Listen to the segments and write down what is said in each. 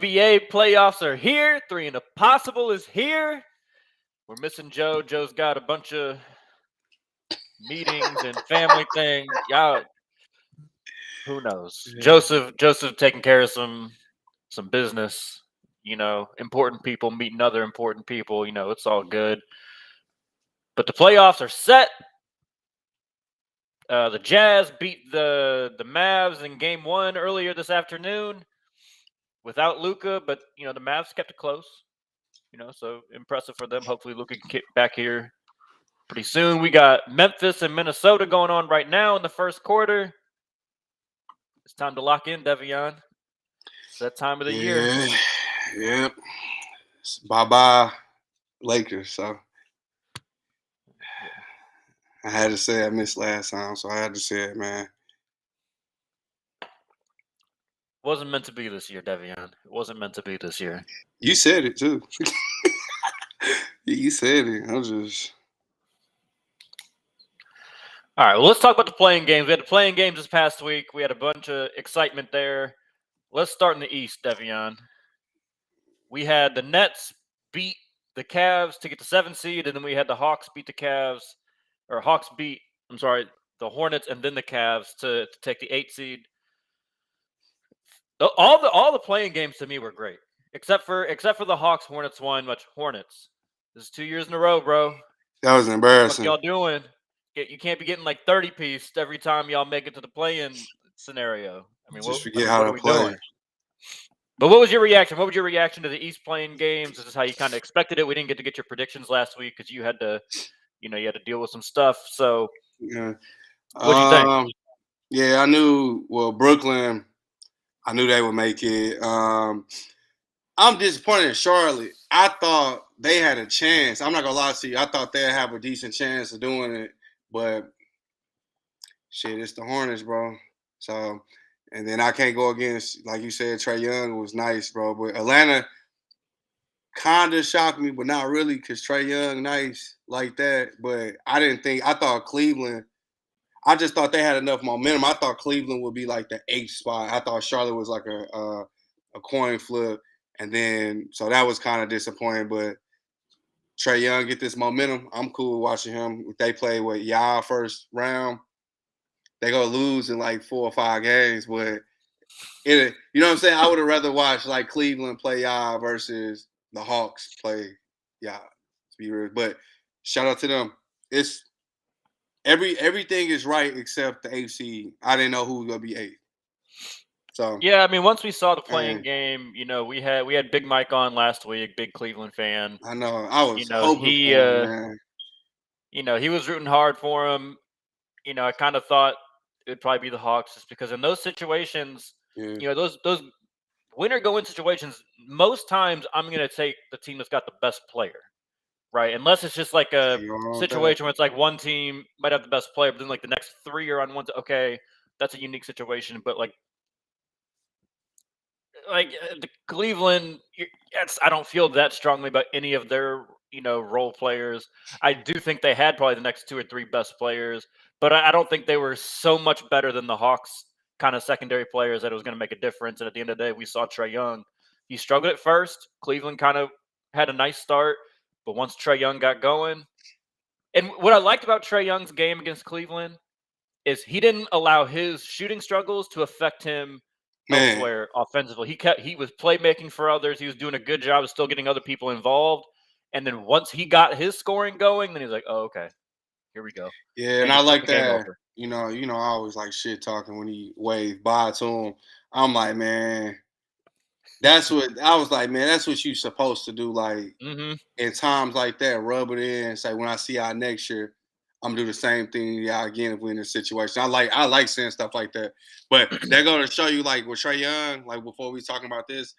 NBA playoffs are here. 3 and a possible is here. We're missing Joe. Joe's got a bunch of meetings and family things. Y'all, who knows? Joseph taking care of some business. Important people meeting other important people. It's all good. But the playoffs are set. The Jazz beat the Mavs in Game 1 earlier this afternoon without Luka, but the Mavs kept it close. So impressive for them. Hopefully Luka can get back here pretty soon. We got Memphis and Minnesota going on right now in the first quarter. It's time to lock in, Devion. It's that time of the year. Yep. Bye-bye, Lakers. So I had to say I missed last time, so I had to say it, man. Wasn't meant to be this year, Devion. It wasn't meant to be this year. You said it, too. You said it. I'm just... All right, well, let's talk about the playing games. We had the playing games this past week. We had a bunch of excitement there. Let's start in the East, Devion. We had the Nets beat the Cavs to get the 7th seed, and then we had the Hawks beat the Cavs, or Hawks beat, the Hornets and then the Cavs to take the 8th seed. All the playing games to me were great, except for the Hawks Hornets one. Which Hornets? This is 2 years in a row, bro. That was embarrassing. What y'all doing? You can't be getting like 30 piece every time y'all make it to the play-in scenario. Just forget how to play. Doing? But what was your reaction? What was your reaction to the East playing games? This is how you kind of expected it. We didn't get to get your predictions last week because you had to, you had to deal with some stuff. So, yeah, what'd you think? Yeah, I knew. Well, Brooklyn, I knew they would make it. I'm disappointed in Charlotte. I thought they had a chance. I'm not gonna lie to you. I thought they'd have a decent chance of doing it, but shit, it's the Hornets, bro. So. And then I can't go against, like you said, Trae Young was nice, bro. But Atlanta kind of shocked me, but not really, because Trae Young nice like that. But I thought Cleveland, I just thought they had enough momentum. I thought Cleveland would be like the 8th spot. I thought Charlotte was like a coin flip. And then, so that was kind of disappointing. But Trae Young get this momentum. I'm cool watching him. If they play with y'all first round, they gonna lose in like 4 or 5 games, but you know what I'm saying? I would have rather watched like Cleveland play y'all versus the Hawks play y'all. To be real, but shout out to them. It's everything is right except the 8th seed. I didn't know who was gonna be 8th. So yeah, I mean, once we saw the playing game, we had Big Mike on last week, big Cleveland fan. I know. I was hoping for him, man. He was rooting hard for him. I kind of thought it would probably be the Hawks just because in those situations, those winner go in situations, most times I'm going to take the team that's got the best player, right? Unless it's just like a situation where it's like one team might have the best player, but then like the next 3 are on one. Okay, that's a unique situation, but like the Cleveland, I don't feel that strongly about any of their role players. I do think they had probably the next 2 or 3 best players, but I don't think they were so much better than the Hawks kind of secondary players that it was going to make a difference. And at the end of the day, we saw Trae Young. He struggled at first. Cleveland kind of had a nice start, but once Trae Young got going, and what I liked about Trae Young's game against Cleveland is he didn't allow his shooting struggles to affect him elsewhere offensively. He was playmaking for others. He was doing a good job of still getting other people involved. And then once he got his scoring going, then he's like, "Oh, okay, here we go." Yeah, and I like that. I always like shit talking when he waved bye to him. I'm like, man, that's what I was like, man. That's what you're supposed to do. Like in times like that, rub it in and say, when I see y'all next year, I'm gonna do the same thing y'all again if we're in this situation. I like saying stuff like that. But they're gonna show you, like with Trae Young, like before we talking about this,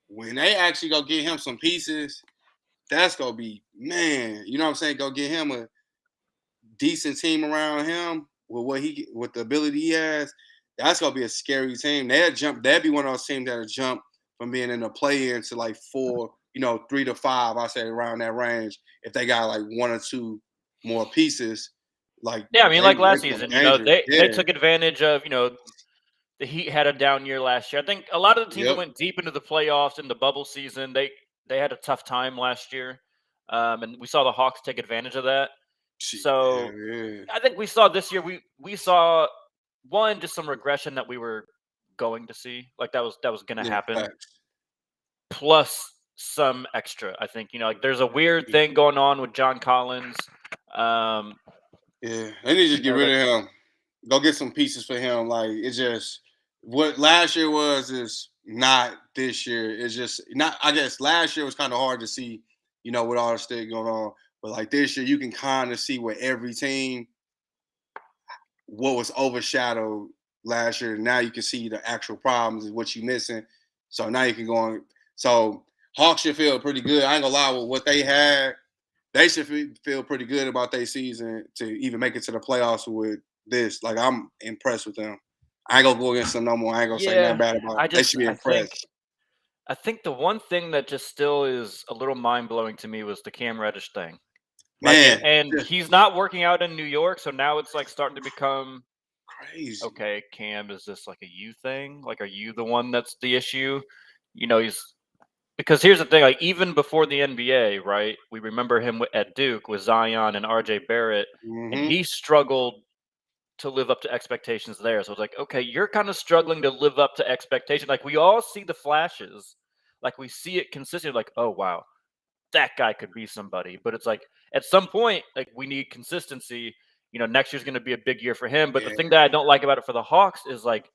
when they actually go get him some pieces, that's gonna be, man, you know what I'm saying? Go get him a decent team around him with the ability he has. That's gonna be a scary team. That'd be one of those teams that'll jump from being in the play-in to like 4, 3 to 5. I say around that range. If they got like 1 or 2 more pieces, like like last season, they took advantage of the Heat had a down year last year. I think a lot of the teams that Yep. went deep into the playoffs in the bubble season, they had a tough time last year, and we saw the Hawks take advantage of that. So Yeah. I think we saw this year. We saw one just some regression that we were going to see, like that was going to Yeah. happen. Facts. Plus some extra. I think like there's a weird thing going on with John Collins. Yeah, they need to just get rid of him. Go get some pieces for him. Like it's just what last year was is not this year. It's just not. I guess last year was kind of hard to see, with all the stuff going on. But like this year, you can kind of see with every team what was overshadowed last year. Now you can see the actual problems and what you missing. So now you can go on. So Hawks should feel pretty good. I ain't gonna lie with what they had. They should feel pretty good about their season to even make it to the playoffs with this. Like I'm impressed with them. I ain't gonna go against them no more. I ain't gonna say nothing bad about them. They should be impressed. I think the one thing that just still is a little mind blowing to me was the Cam Reddish thing. Like, Man, and he's not working out in New York, so now it's like starting to become crazy. okay. Cam, is this like a you thing? Like, are you the one that's the issue? He's because here's the thing. Like, even before the NBA, right? We remember him at Duke with Zion and RJ Barrett, and he struggled to live up to expectations there. So it's like, okay, you're kind of struggling to live up to expectation. Like we all see the flashes, like we see it consistently. Like, oh wow, that guy could be somebody. But it's like at some point, like we need consistency. Next year's going to be a big year for him. But the thing that I don't like about it for the Hawks is like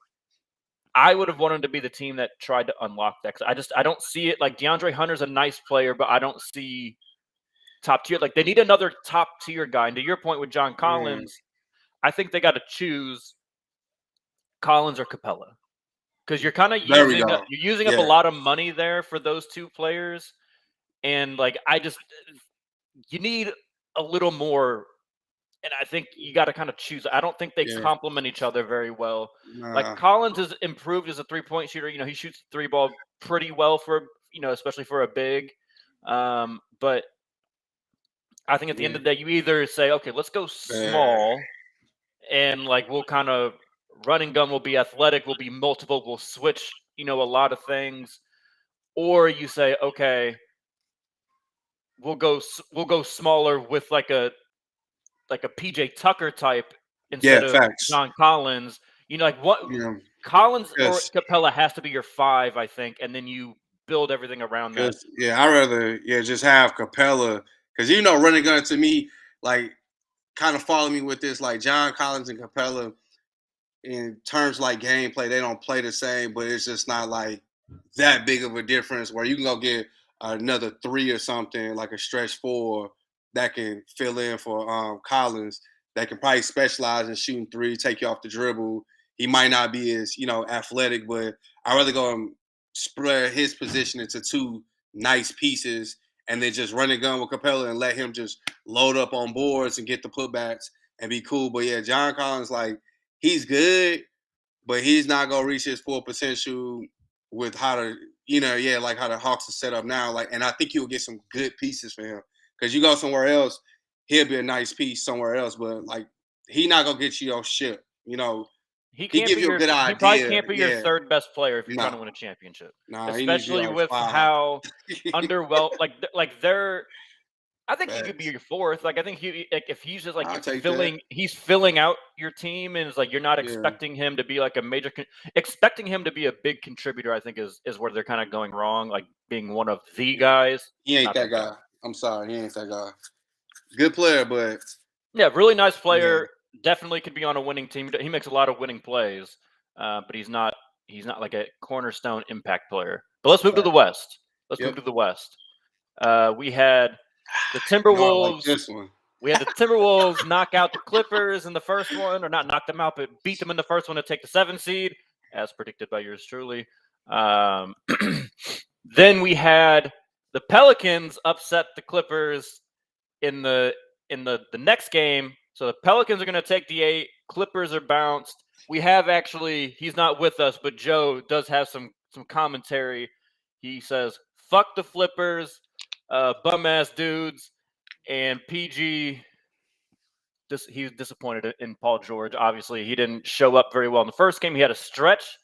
I would have wanted to be the team that tried to unlock that. 'Cause I don't see it. Like DeAndre Hunter's a nice player, but I don't see top tier. Like they need another top tier guy. And to your point with John Collins, I think they got to choose Collins or Capella because you're kind of using up a lot of money there for those two players, and like you need a little more. And I think you got to kind of choose. I don't think they complement each other very well. Like Collins has improved as a 3-point shooter. He shoots the 3-ball pretty well for especially for a big. But I think at the end of the day, you either say, okay, let's go small, and like we'll kind of run and gun will be athletic, will be multiple, we'll switch, a lot of things, or you say, okay, we'll go smaller with like a PJ Tucker type instead of John Collins. Like what Collins or Capella has to be your 5, I think, and then you build everything around that. Yeah, I'd rather just have Capella because running gun to me like kind of follow me with this like John Collins and Capella in terms like gameplay, they don't play the same, but it's just not like that big of a difference where you can go get another 3 or something like a stretch 4 that can fill in for Collins that can probably specialize in shooting 3, take you off the dribble. He might not be as athletic, but I'd rather go and spread his position into 2 nice pieces and then just run a gun with Capella and let him just load up on boards and get the putbacks and be cool. But yeah, John Collins, like he's good, but he's not gonna reach his full potential with how to, like how the Hawks are set up now. Like, and I think you'll get some good pieces for him because you go somewhere else, he'll be a nice piece somewhere else. But like, he not gonna get you your ship. He gives you a good idea. He probably can't be your 3rd best player if you're trying to win a championship. Especially with how underwhelmed, like they're. I think he could be your 4th. Like I think if he's just like he's filling out your team, and it's like you're not expecting him to be like a major, expecting him to be a big contributor. I think is where they're kind of going wrong. Like being one of the guys. He ain't that guy. I'm sorry, he ain't that guy. Good player, but really nice player. Definitely could be on a winning team. He makes a lot of winning plays, but he's not like a cornerstone impact player. But let's move to the West. Move to the West. We had the Timberwolves. We had the Timberwolves knock out the Clippers in the first one, or not knock them out, but beat them in the first one to take the 7th seed, as predicted by yours truly. Then we had the Pelicans upset the Clippers in the next game. So the Pelicans are going to take the 8. Clippers are bounced. We have he's not with us, but Joe does have some commentary. He says, "Fuck the Flippers, bum ass dudes," and PG he's disappointed in Paul George. Obviously, he didn't show up very well in the first game. He had a stretch,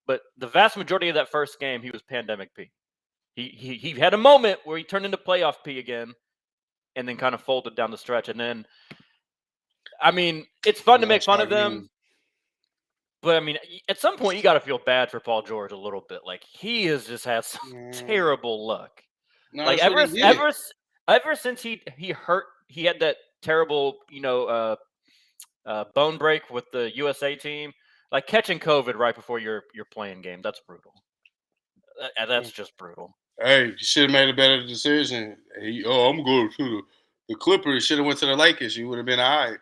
but the vast majority of that first game, he was pandemic P. He had a moment where he turned into playoff P again, and then kind of folded down the stretch. And then, I mean, it's fun to make fun of them, but I mean, at some point, you got to feel bad for Paul George a little bit. Like he has just had some terrible luck. No, Like ever since he hurt, he had that terrible, bone break with the USA team. Like catching COVID right before your playing game, that's brutal. That's just brutal. Hey, you should have made a better decision. I'm going to the Clippers. Should have went to the Lakers. You would have been all right.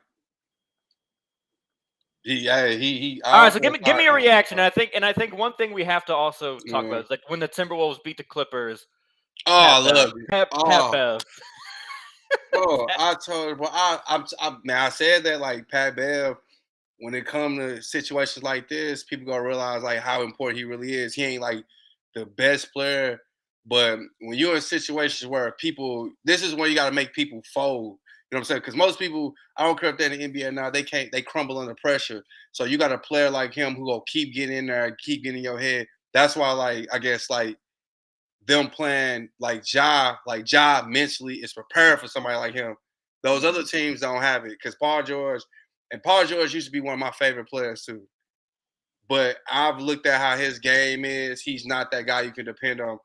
All right, so give me a reaction. I think one thing we have to also talk about is like when the Timberwolves beat the Clippers. Oh, I love it. Pat Bev. I told you, I said that like Pat Bev. When it comes to situations like this, people gonna realize like how important he really is. He ain't like the best player, but when you're in situations where this is when you got to make people fold. You know what I'm saying? Because most people, I don't care if they're in the NBA now, they crumble under pressure. So you got a player like him who will keep getting in there, keep getting in your head. That's why, like, I guess, like, them playing like Ja mentally is prepared for somebody like him. Those other teams don't have it because Paul George used to be one of my favorite players too. But I've looked at how his game is. He's not that guy you can depend on.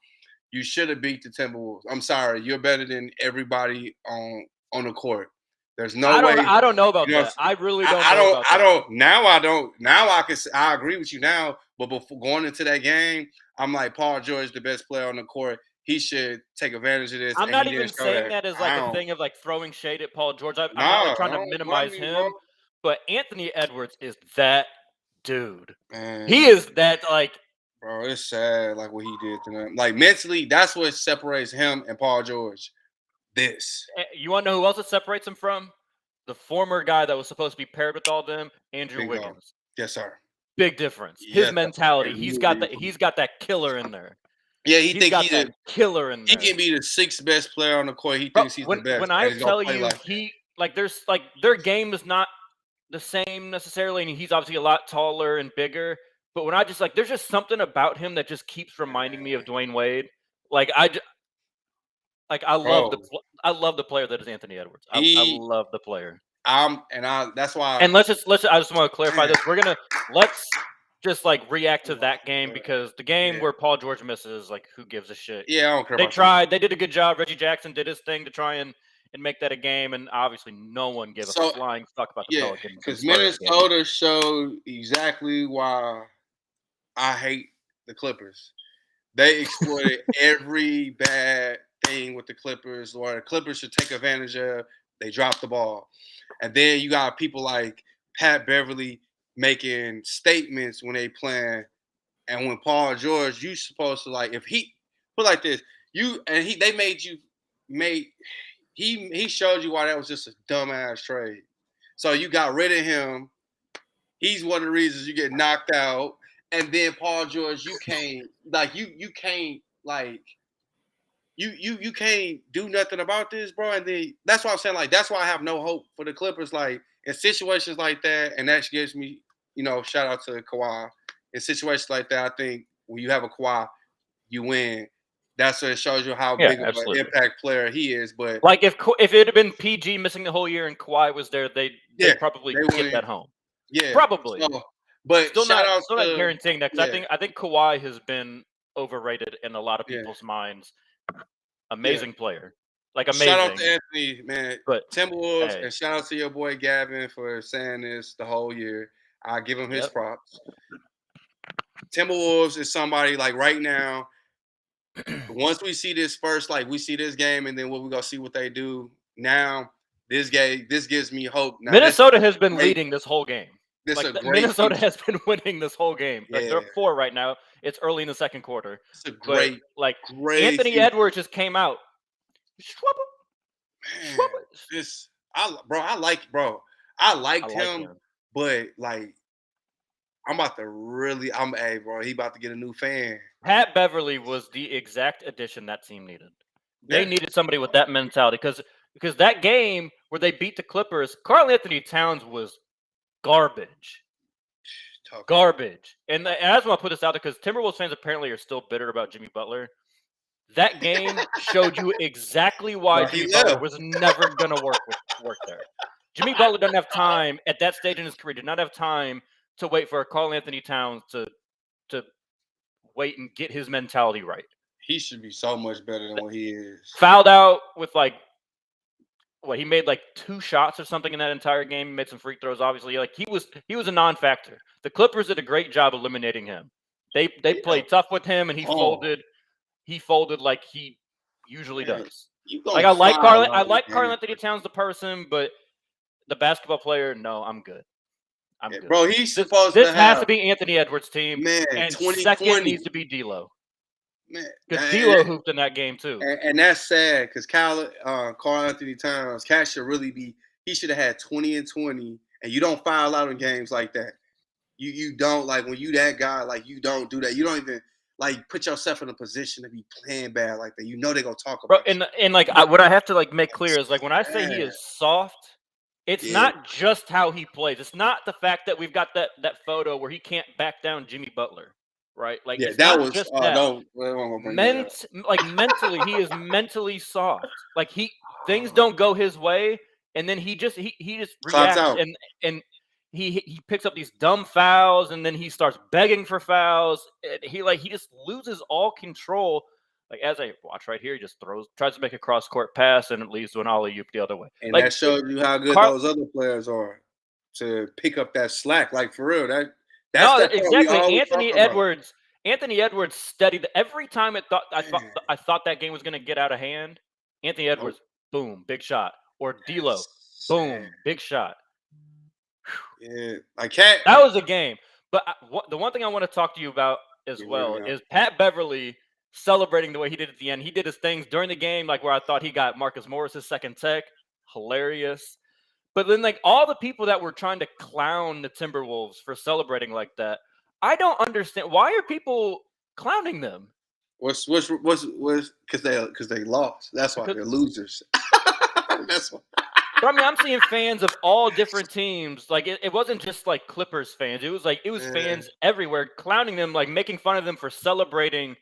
You should have beat the Timberwolves. I'm sorry. You're better than everybody on the court. There's no way. I don't know about that. I really don't. I don't. Now I don't. Now I agree with you now. But before going into that game, I'm like, Paul George, the best player on the court. He should take advantage of this. I'm not even saying that as like a thing of like throwing shade at Paul George. I'm not like trying to minimize him. But Anthony Edwards is that dude. Man. He is that like. Bro, it's sad like what he did to them. Like mentally, that's what separates him and Paul George. This. You want to know who else it separates him from? The former guy that was supposed to be paired with all them, Andrew Wiggins. Yes, sir. Big difference. His mentality. He's got that killer in there. Yeah, he's a killer in there. He can be the sixth best player on the court. He thinks he's the best. When I tell you there's like their game is not the same necessarily, and he's obviously a lot taller and bigger. But when I just there's just something about him that just keeps reminding me of Dwayne Wade. Like I love the player that is Anthony Edwards. I love the player. That's why. And let's just I just want to clarify this. Let's just like react to that game because the game where Paul George misses, like, who gives a shit? Yeah, I don't care. They tried. They did a good job. Reggie Jackson did his thing to try and make that a game, and obviously no one gave a flying fuck about the Pelicans. Because Minnesota showed exactly why I hate the Clippers. They exploited every bad thing with the Clippers, or the Clippers should take advantage of. They dropped the ball. And then you got people like Pat Beverly making statements when they playing. And when Paul George, you supposed to like, if he put like this, he showed you why that was just a dumbass trade. So you got rid of him. He's one of the reasons you get knocked out. And then Paul George, you can't do nothing about this, bro. And then that's why I'm saying, like, that's why I have no hope for the Clippers. Like, in situations like that, and that gives me, shout out to Kawhi. In situations like that, I think when you have a Kawhi, you win. That's what it shows you how big of an impact player he is. But like, if it had been PG missing the whole year and Kawhi was there, they'd probably get that home. Yeah, probably. So, but still not guaranteeing that. I think Kawhi has been overrated in a lot of people's minds. Amazing player. Like, amazing. Shout out to Anthony, man. But Timberwolves, and shout out to your boy Gavin for saying this the whole year. I give him his props. Timberwolves is somebody like right now. Once we see this first, like we see this game, and then we're gonna see what they do. Now, this gives me hope. Now, Minnesota has been leading this whole game. Minnesota team. Has been winning this whole game. Like, they're up 4 right now. It's early in the second quarter. It's a great Anthony Edwards just came out. I liked him, but like I'm about to really he about to get a new fan. Pat Beverly was the exact addition that team needed. They needed somebody with that mentality because because that game where they beat the Clippers, Karl-Anthony Towns was garbage. Garbage. And I just want to put this out there because Timberwolves fans apparently are still bitter about Jimmy Butler. That game showed you exactly why Well, he Jimmy Butler left. was never going to work there. Jimmy Butler doesn't have time at that stage in his career, did not have time to wait for Karl-Anthony Towns to wait and get his mentality right. He should be so much better than what he is. Fouled out with he made 2 shots or something in that entire game. He made some free throws, obviously. He was a non-factor. The Clippers did a great job eliminating him. They played tough with him, and he folded. He folded like he usually does. I like Karl-Anthony Towns the person, but the basketball player, no, I'm good. I'm good. Bro, he's supposed this to has to be Anthony Edwards' team. Man, and 2020 second needs to be D'Lo. Man, because D'Lo hooped in that game too. And that's sad because Karl-Anthony Towns, Cat should really be. He should have had 20 and 20, and you don't foul out in games like that. You don't when you that guy you don't do that. You don't even put yourself in a position to be playing bad like that. You know they're gonna talk about. Bro, and what I have to make clear is when I say he is soft, it's not just how he plays. It's not the fact that we've got that photo where he can't back down Jimmy Butler, right? That was just that. Mentally, he is mentally soft. Things don't go his way, and then he just reacts and he picks up these dumb fouls, and then he starts begging for fouls. He just loses all control. As I watch right here, he just tries to make a cross court pass, and it leads to an alley-oop the other way. And that shows you how good those other players are to pick up that slack. For real, that's exactly. Anthony Edwards steadied every time I thought that game was going to get out of hand. Anthony Edwards, boom, big shot, or D'Lo, boom, big shot. Yeah, that was a game. But the one thing I want to talk to you about as well is Pat Beverly celebrating the way he did at the end. He did his things during the game, where I thought he got Marcus Morris's second tech, hilarious. But then, all the people that were trying to clown the Timberwolves for celebrating like that, I don't understand. Why are people clowning them? What's because they lost. That's why they're losers. That's why. But I'm seeing fans of all different teams. It wasn't just Clippers fans. It was fans everywhere clowning them, making fun of them for celebrating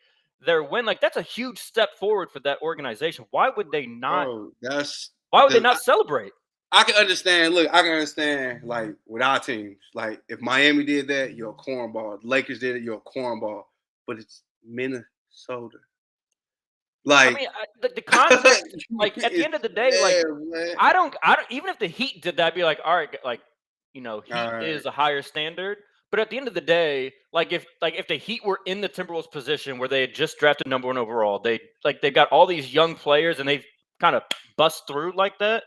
their win. That's a huge step forward for that organization. Why would they not? Why would they not celebrate? I can understand. Look, I can understand. With our teams, if Miami did that, you're a cornball. The Lakers did it, you're a cornball. But it's Minnesota. The concept, at the end of the day, I don't. Even if the Heat did that, I'd be all right, Heat is a higher standard. But at the end of the day, if the Heat were in the Timberwolves position where they had just drafted number 1 overall, they got all these young players and they kind of bust through like that.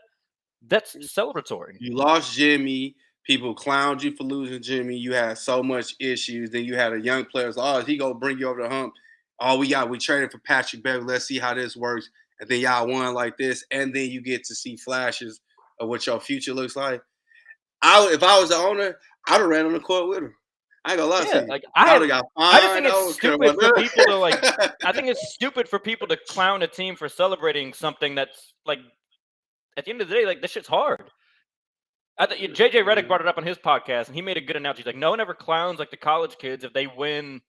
That's celebratory. You lost Jimmy. People clowned you for losing Jimmy. You had so much issues. Then you had a young player. Is he gonna bring you over the hump? We traded for Patrick Beverly. Let's see how this works. And then y'all won like this. And then you get to see flashes of what your future looks like. If I was the owner, I'd have ran on the court with him. I ain't gonna lie to you. I just think it's stupid for people to I think it's stupid for people to clown a team for celebrating something that's at the end of the day, this shit's hard. JJ Redick brought it up on his podcast, and he made a good analogy. He's no one ever clowns the college kids if they win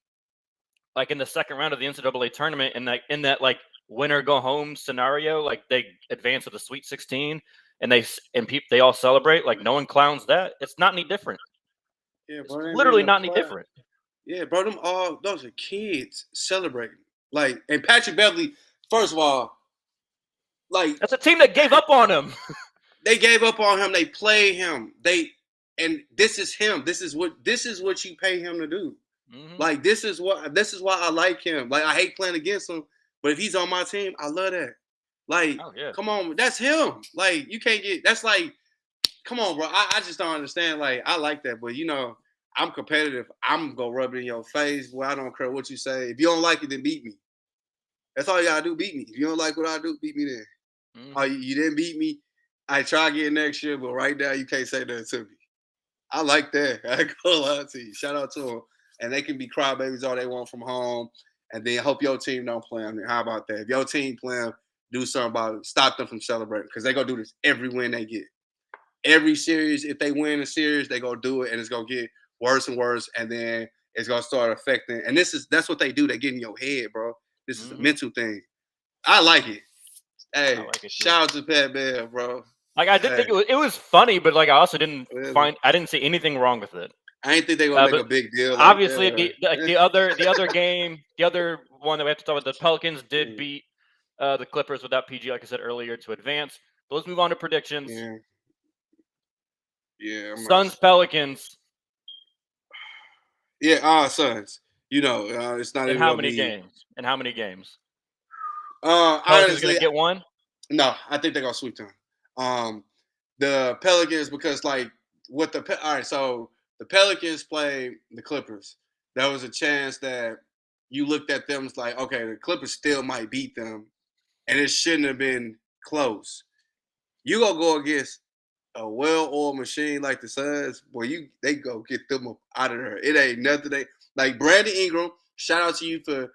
in the second round of the NCAA tournament, and in that winner go home scenario, they advance to the Sweet 16, and they all celebrate. No one clowns that. It's not any different. Yeah, bro, it's literally not any different. Yeah, bro, those are kids celebrating. And Patrick Beverly, first of all, that's a team that gave up on him. They gave up on him. They played him. And this is him. This is what you pay him to do. Mm-hmm. This is why I like him. I hate playing against him, but if he's on my team, I love that. Come on, that's him. You can't get. That's come on, bro. I just don't understand. I like that, but I'm competitive. I'm gonna rub it in your face. Well, I don't care what you say. If you don't like it, then beat me. That's all you gotta do. Beat me. If you don't like what I do, beat me then. Mm-hmm. You didn't beat me. I try again next year, but right now you can't say that to me. I like that. I ain't gonna lie to you. Shout out to them. And they can be crybabies all they want from home. And then hope your team don't play them. How about that? If your team play them, do something about it. Stop them from celebrating because they gonna do this every win they get. Every series, if they win a series, they gonna do it, and it's gonna get worse and worse, and then it's gonna start affecting. And that's what they do. They get in your head, bro. This is a mental thing. I like it. Hey, like it shout out to Pat Bev, bro. Like I did think it was funny, but like I also didn't see anything wrong with it. I didn't think they were gonna make a big deal. Obviously, like the other game, the other one that we have to talk about, the Pelicans did beat the Clippers without PG, like I said earlier, to advance. But let's move on to predictions. Yeah. Suns, Pelicans. Yeah, Suns. You know, it's not in even how gonna many be... games? In how many games? Honestly, gonna get one. No, I think they're gonna sweep them. The Pelicans, because like what all right, so the Pelicans play the Clippers. There was a chance that you looked at them as like, okay, the Clippers still might beat them, and it shouldn't have been close. You gonna go against a well-oiled machine like the Suns, boy, they go get them up out of there. It ain't nothing. Like Brandon Ingram, shout out to you for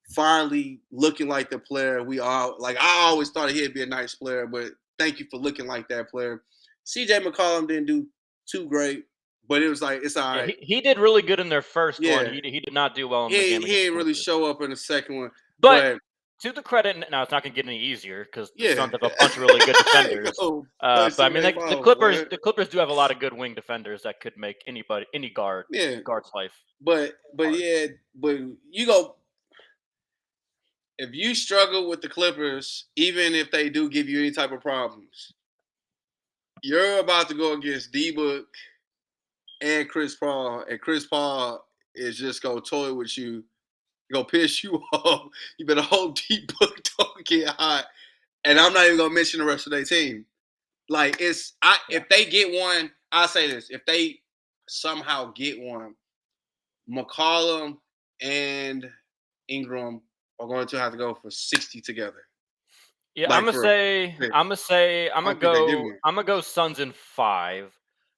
finally looking like the player we all like. I always thought he'd be a nice player, but thank you for looking like that player. CJ McCollum didn't do too great, but it was like it's all right. He did really good in their first one. He did not do well in the game. He didn't really show up in the second one, but to the credit, now it's not going to get any easier because the Suns have a bunch of really good defenders. But I mean, the Clippers do have a lot of good wing defenders that could make any guard's life. But you go. If you struggle with the Clippers, even if they do give you any type of problems, you're about to go against D-Book and Chris Paul, and Chris Paul is just going to toy with you, going to piss you off. You better hope D-Book don't get hot. And I'm not even going to mention the rest of their team. Like, if they get one, I'll say this. If they somehow get one, McCollum and Ingram are going to have to go for 60 together. Yeah, I'm gonna go Suns in 5.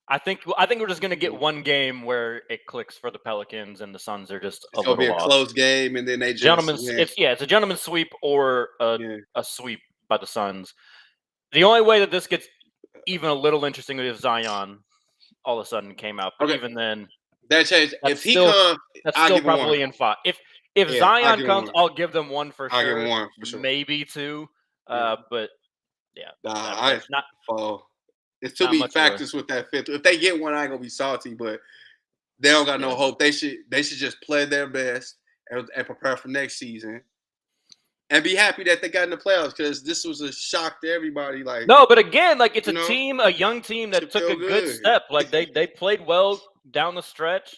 I think we're just gonna get one game where it clicks for the Pelicans and the Suns are just it's gonna be a close game, and then they just it's a gentleman's sweep or a sweep by the Suns. The only way that this gets even a little interesting is if Zion all of a sudden came out, but even then that changed. If he comes, that's still probably in 5. If Zion comes, I'll give them 1 for sure. I'll give him 1 for sure. Maybe 2. But yeah. It's too many factors with that fifth. If they get one, I ain't gonna be salty, but they don't got no hope. They should just play their best and prepare for next season. And be happy that they got in the playoffs because this was a shock to everybody. Like no, but again, like it's a young team that took a good step. Like they played well down the stretch.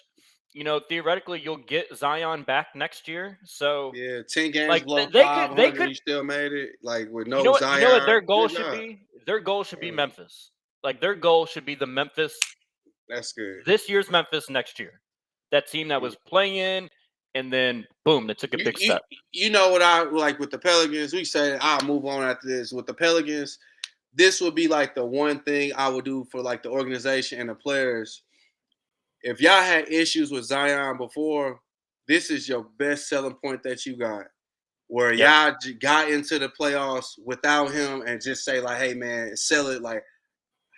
You know, theoretically, you'll get Zion back next year. So 10 games, like they could. You still made it, like with no Zion. You know what their goal should be? Their goal should be Memphis. Like their goal should be the Memphis. That's good. This year's Memphis next year. That team that was playing, and then boom, they took a big step. You know what I like with the Pelicans? We said I'll move on after this. With the Pelicans, this would be like the one thing I would do for like the organization and the players. If y'all had issues with Zion before, this is your best selling point that you got. Where y'all got into the playoffs without him and just say like, hey man, sell it. Like,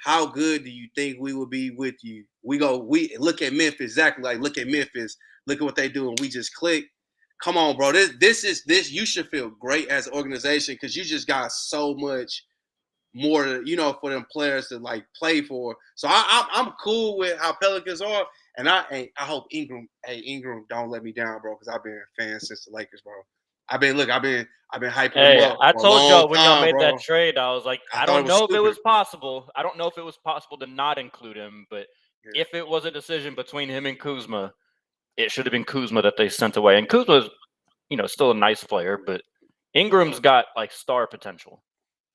how good do you think we will be with you? We look at Memphis, exactly like look at Memphis. Look at what they do, and we just click. Come on, bro. This you should feel great as an organization because you just got so much more, for them players to like play for. So I'm cool with how Pelicans are, and I hope Ingram don't let me down, bro, because I've been a fan since the Lakers, bro. I've been hyping him up. I told y'all when y'all made that trade, I was like, I don't know if it was possible. I don't know if it was possible to not include him, but if it was a decision between him and Kuzma, it should have been Kuzma that they sent away. And Kuzma's, still a nice player, but Ingram's got like star potential.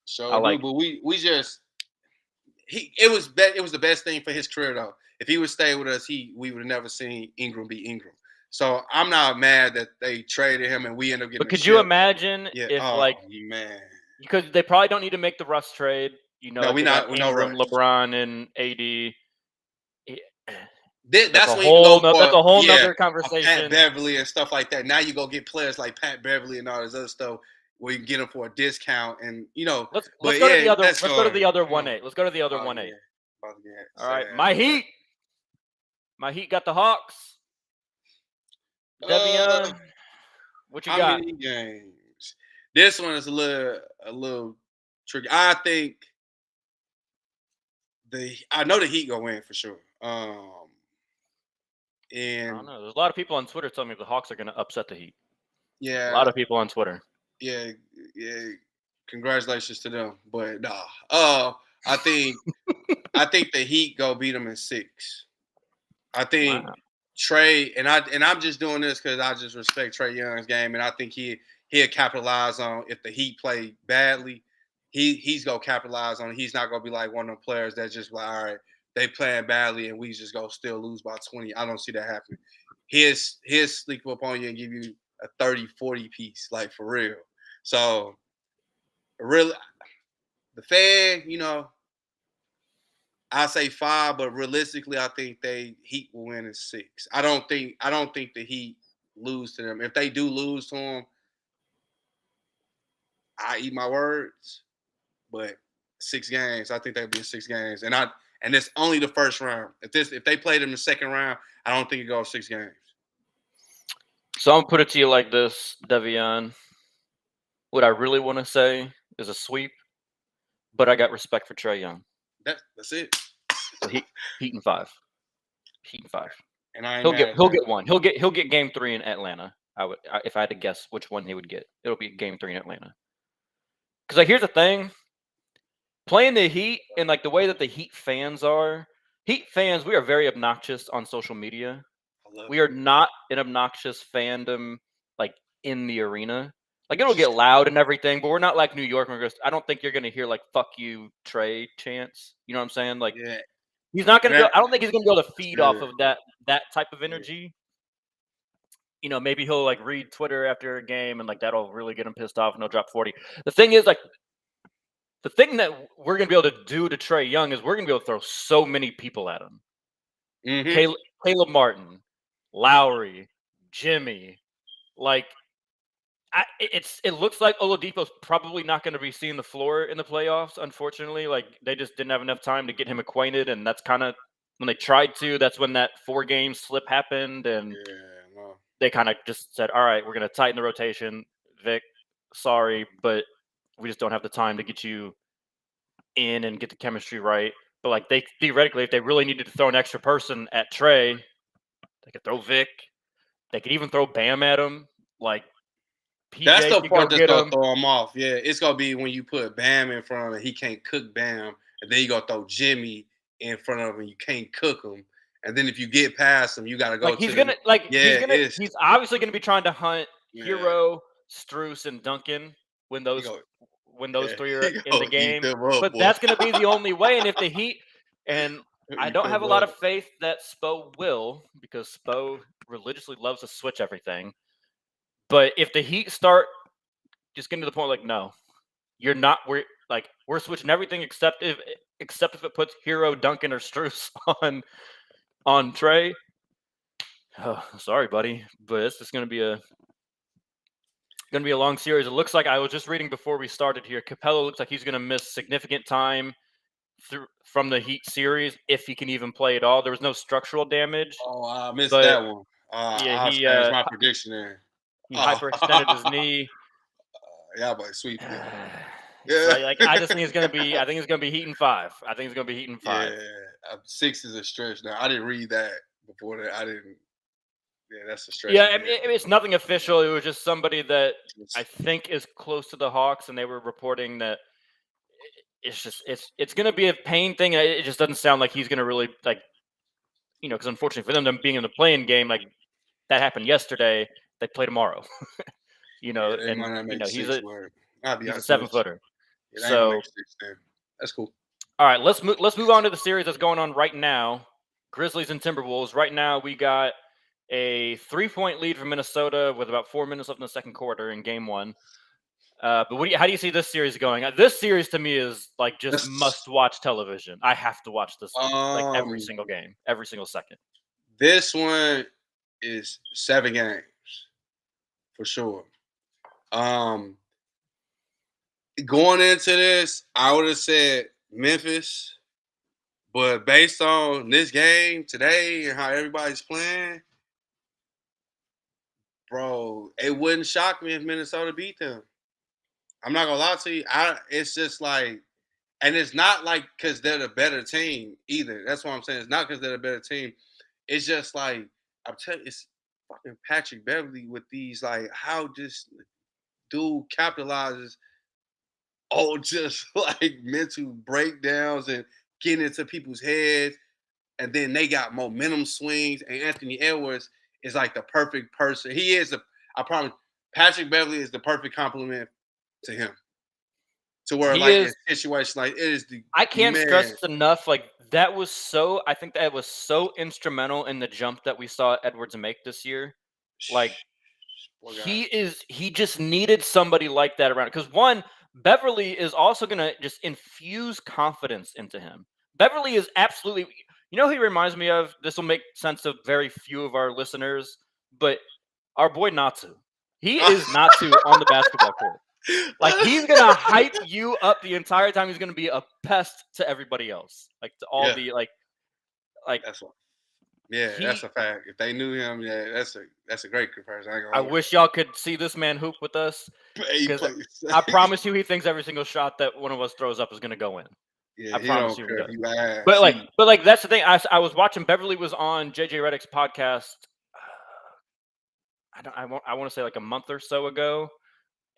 So, but we just it was the best thing for his career though. If he would stay with us, we would have never seen Ingram be Ingram. So I'm not mad that they traded him and we end up getting. But could you imagine if man, because they probably don't need to make the Russ trade. No, we not Ingram, LeBron, and AD. That's a whole other conversation. Pat Beverly and stuff like that. Now you go get players like Pat Beverly and all this other stuff. where you can get them for a discount, and Let's But go to the yeah, other. that's Let's go to yours. the other Come on. 1-8. Let's go to the other Oh 1-8. yeah, about to get All right, sad. my Heat. My Heat got the Hawks. Uh, Devion, what you how got? many games? This one is a little tricky. I think I know the Heat gonna win for sure. I don't And know. There's a lot of people on Twitter telling me the Hawks are going to upset the Heat. A yeah, lot of people on Twitter. yeah, yeah. Congratulations to them, but nah. I think the Heat go beat them in 6. I think Wow. Trey I'm just doing this because I just respect Trey Young's game, and I think he'll capitalize on if the Heat play badly. He's gonna capitalize on it. He's not gonna be like one of them players that's just like, all right, they playing badly and we just go still lose by 20. I don't see that happening. He'll sneak up on you and give you a 30-40 piece, like for real. So really the fan, I say 5, but realistically, I think they Heat will win in 6. I don't think the Heat lose to them. If they do lose to them, I eat my words. But 6 games, I think they'll be in 6 games, and it's only the first round. If they played them the second round, I don't think it goes 6 games. So I'm going to put it to you like this, Devion. What I really want to say is a sweep, but I got respect for Trey Young. That's it. So Heat in 5. Heat in 5. And I ain't He'll mad get at that. one. He'll get game 3 in Atlanta. If I had to guess which one he would get, it'll be game 3 in Atlanta. Because here's the thing, playing the Heat and like the way that the Heat fans are, Heat fans, we are very obnoxious on social media. We are not an obnoxious fandom like in the arena. Like it'll get loud and everything, but we're not like New York. I don't think you're gonna hear like "fuck you, Trey" chants. You know what I'm saying? Like Yeah, he's not gonna be. that, I don't think he's gonna be able to feed off good. of that type of energy. Maybe he'll like read Twitter after a game and like that'll really get him pissed off and he'll drop 40. The thing is, like, the thing that we're gonna be able to do to Trey Young is we're gonna be able to throw so many people at him. Mm-hmm. Caleb Martin, Lowry, Jimmy, like it looks like Oladipo's probably not going to be seeing the floor in the playoffs. Unfortunately, like they just didn't have enough time to get him acquainted, and that's kind of when they tried to. That's when that 4-game slip happened, and they kind of just said, "All right, we're going to tighten the rotation." Vic, sorry, but we just don't have the time to get you in and get the chemistry right. But like they theoretically, if they really needed to throw an extra person at Trey, they could throw Vic. They could even throw Bam at him. Like PJ That's the could part go that's get gonna him. throw him off. Yeah, it's gonna be when you put Bam in front of him and he can't cook Bam, and then you gonna throw Jimmy in front of him and you can't cook him, and then if you get past him, you gotta go Like to the he's obviously gonna be trying to hunt yeah. Hero, Strus, and Duncan when those three are He in the gonna eat game. them up, But boy. that's gonna be the only way. And if the Heat and I Eat don't have them a lot of up. faith that Spo will, because Spo religiously loves to switch everything. But if the Heat start just getting to the point like, no, you're not. We're switching everything except if it puts Hero, Duncan, or Strus on Trey. Oh, sorry, buddy, but it's just going to be a long series. It looks like I was just reading before we started here. Capella looks like he's going to miss significant time from the Heat series if he can even play at all. There was no structural damage. Oh, I missed but that one. yeah, I'll change my prediction there. he hyperextended his knee. Yeah, but sweep it. So I just think it's gonna be. I think it's gonna be Heat in 5. I think it's gonna be Heat in 5. Yeah, 6 is a stretch. Now I didn't read that before that. I didn't. Yeah, that's a stretch. Yeah, I mean, it's nothing official. It was just somebody that I think is close to the Hawks, and they were reporting that it's going to be a pain thing. It just doesn't sound like he's going to really because unfortunately for them being in the playing game, like that happened yesterday. They play tomorrow, They and might not make he's 6 a work. I'll be he's a honest with you. 7-footer. Yeah, they ain't gonna So make 6 then. That's cool. all right, let's move on to the series that's going on right now. Grizzlies and Timberwolves. Right now, we got a 3-point lead for Minnesota with about 4 minutes left in the second quarter in Game 1. But how do you see this series going? This series to me is like just must-watch television. I have to watch this like every single game, every single second. This one is 7 games for sure. going into this, I would have said Memphis, but based on this game today and how everybody's playing, bro, it wouldn't shock me if Minnesota beat them. I'm not gonna lie to you. It's just like, and it's not like because they're the better team either. That's what I'm saying. It's not because they're the better team. It's just like I'm telling you, it's fucking Patrick Beverly with these like how this dude capitalizes on just like mental breakdowns and getting into people's heads, and then they got momentum swings. And Anthony Edwards is like the perfect person. He is I promise. Patrick Beverly is the perfect compliment to him. To where He like is. in situations like it is the I can't man. stress enough. Like that was so. I think that was so instrumental in the jump that we saw Edwards make this year. Like he just needed somebody like that around. Because one, Beverly is also gonna just infuse confidence into him. Beverly is absolutely. You know who he reminds me of? This will make sense of very few of our listeners, but our boy Natsu. He is Natsu on the basketball court. Like he's gonna hype you up the entire time. He's gonna be a pest to everybody else. Like to all the like that's what. Yeah, that's a fact. If they knew him, yeah, that's a great comparison. I wish y'all could see this man hoop with us. Because I promise you, he thinks every single shot that one of us throws up is gonna go in. Yeah, I promise you. He don't care if you ask. But like that's the thing. I was watching. Beverly was on JJ Redick's podcast. I want to say like a month or so ago.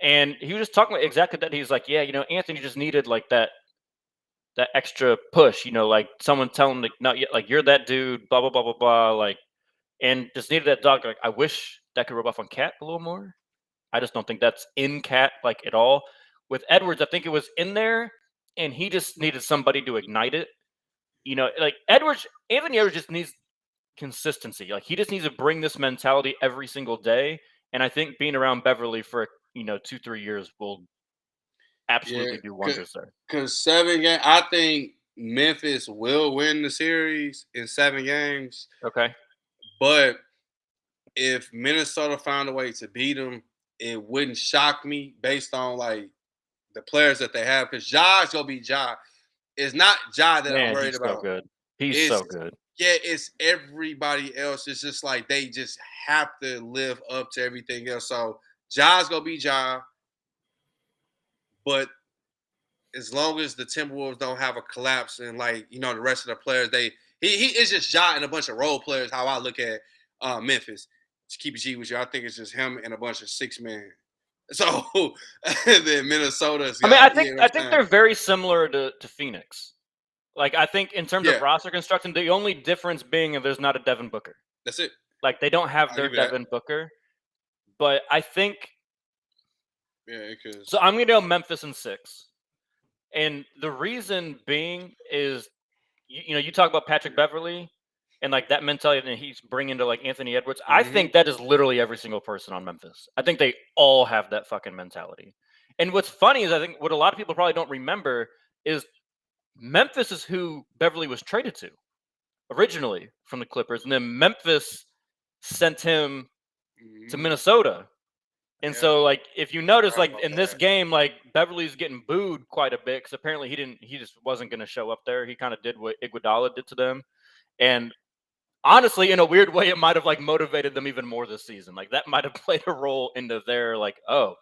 And he was just talking about exactly that. He's like, yeah, Anthony just needed like that extra push, like someone telling him, like, not yet, like you're that dude, blah blah blah blah blah, like, and just needed that dog. Like, I wish that could rub off on Cat a little more. I just don't think that's in Cat like at all. With Edwards, I think it was in there, and he just needed somebody to ignite it. Like Anthony Edwards just needs consistency. Like he just needs to bring this mentality every single day. And I think being around Beverly for 2-3 years will absolutely do wonders there. Because 7 games, I think Memphis will win the series in 7 games. Okay. But if Minnesota found a way to beat them, it wouldn't shock me based on like the players that they have. Because Ja's gonna be Ja. It's not Ja that I'm worried about. So good. He's so good. Yeah, it's everybody else. It's just like they just have to live up to everything else. So Ja's gonna be Ja. But as long as the Timberwolves don't have a collapse and like the rest of the players, he is just Ja and a bunch of role players. How I look at Memphis, to keep it G with you, I think it's just him and a bunch of 6-man. So then Minnesota's. I think they're very similar to Phoenix. Like I think in terms of roster construction, the only difference being if there's not a Devin Booker. That's it. Like they don't have their Devin Booker, but I think. Yeah, so I'm gonna go Memphis in 6. And the reason being is, you talk about Patrick Beverly and like that mentality that he's bringing to like Anthony Edwards. Mm-hmm. I think that is literally every single person on Memphis. I think they all have that fucking mentality. And what's funny is I think what a lot of people probably don't remember is Memphis is who Beverly was traded to originally from the Clippers. And then Memphis sent him to Minnesota. And so, like, if you notice, like in this game, like Beverly's getting booed quite a bit because apparently he just wasn't going to show up there. He kind of did what Iguodala did to them, and honestly, in a weird way, it might have like motivated them even more this season. Like that might have played a role into their like, oh,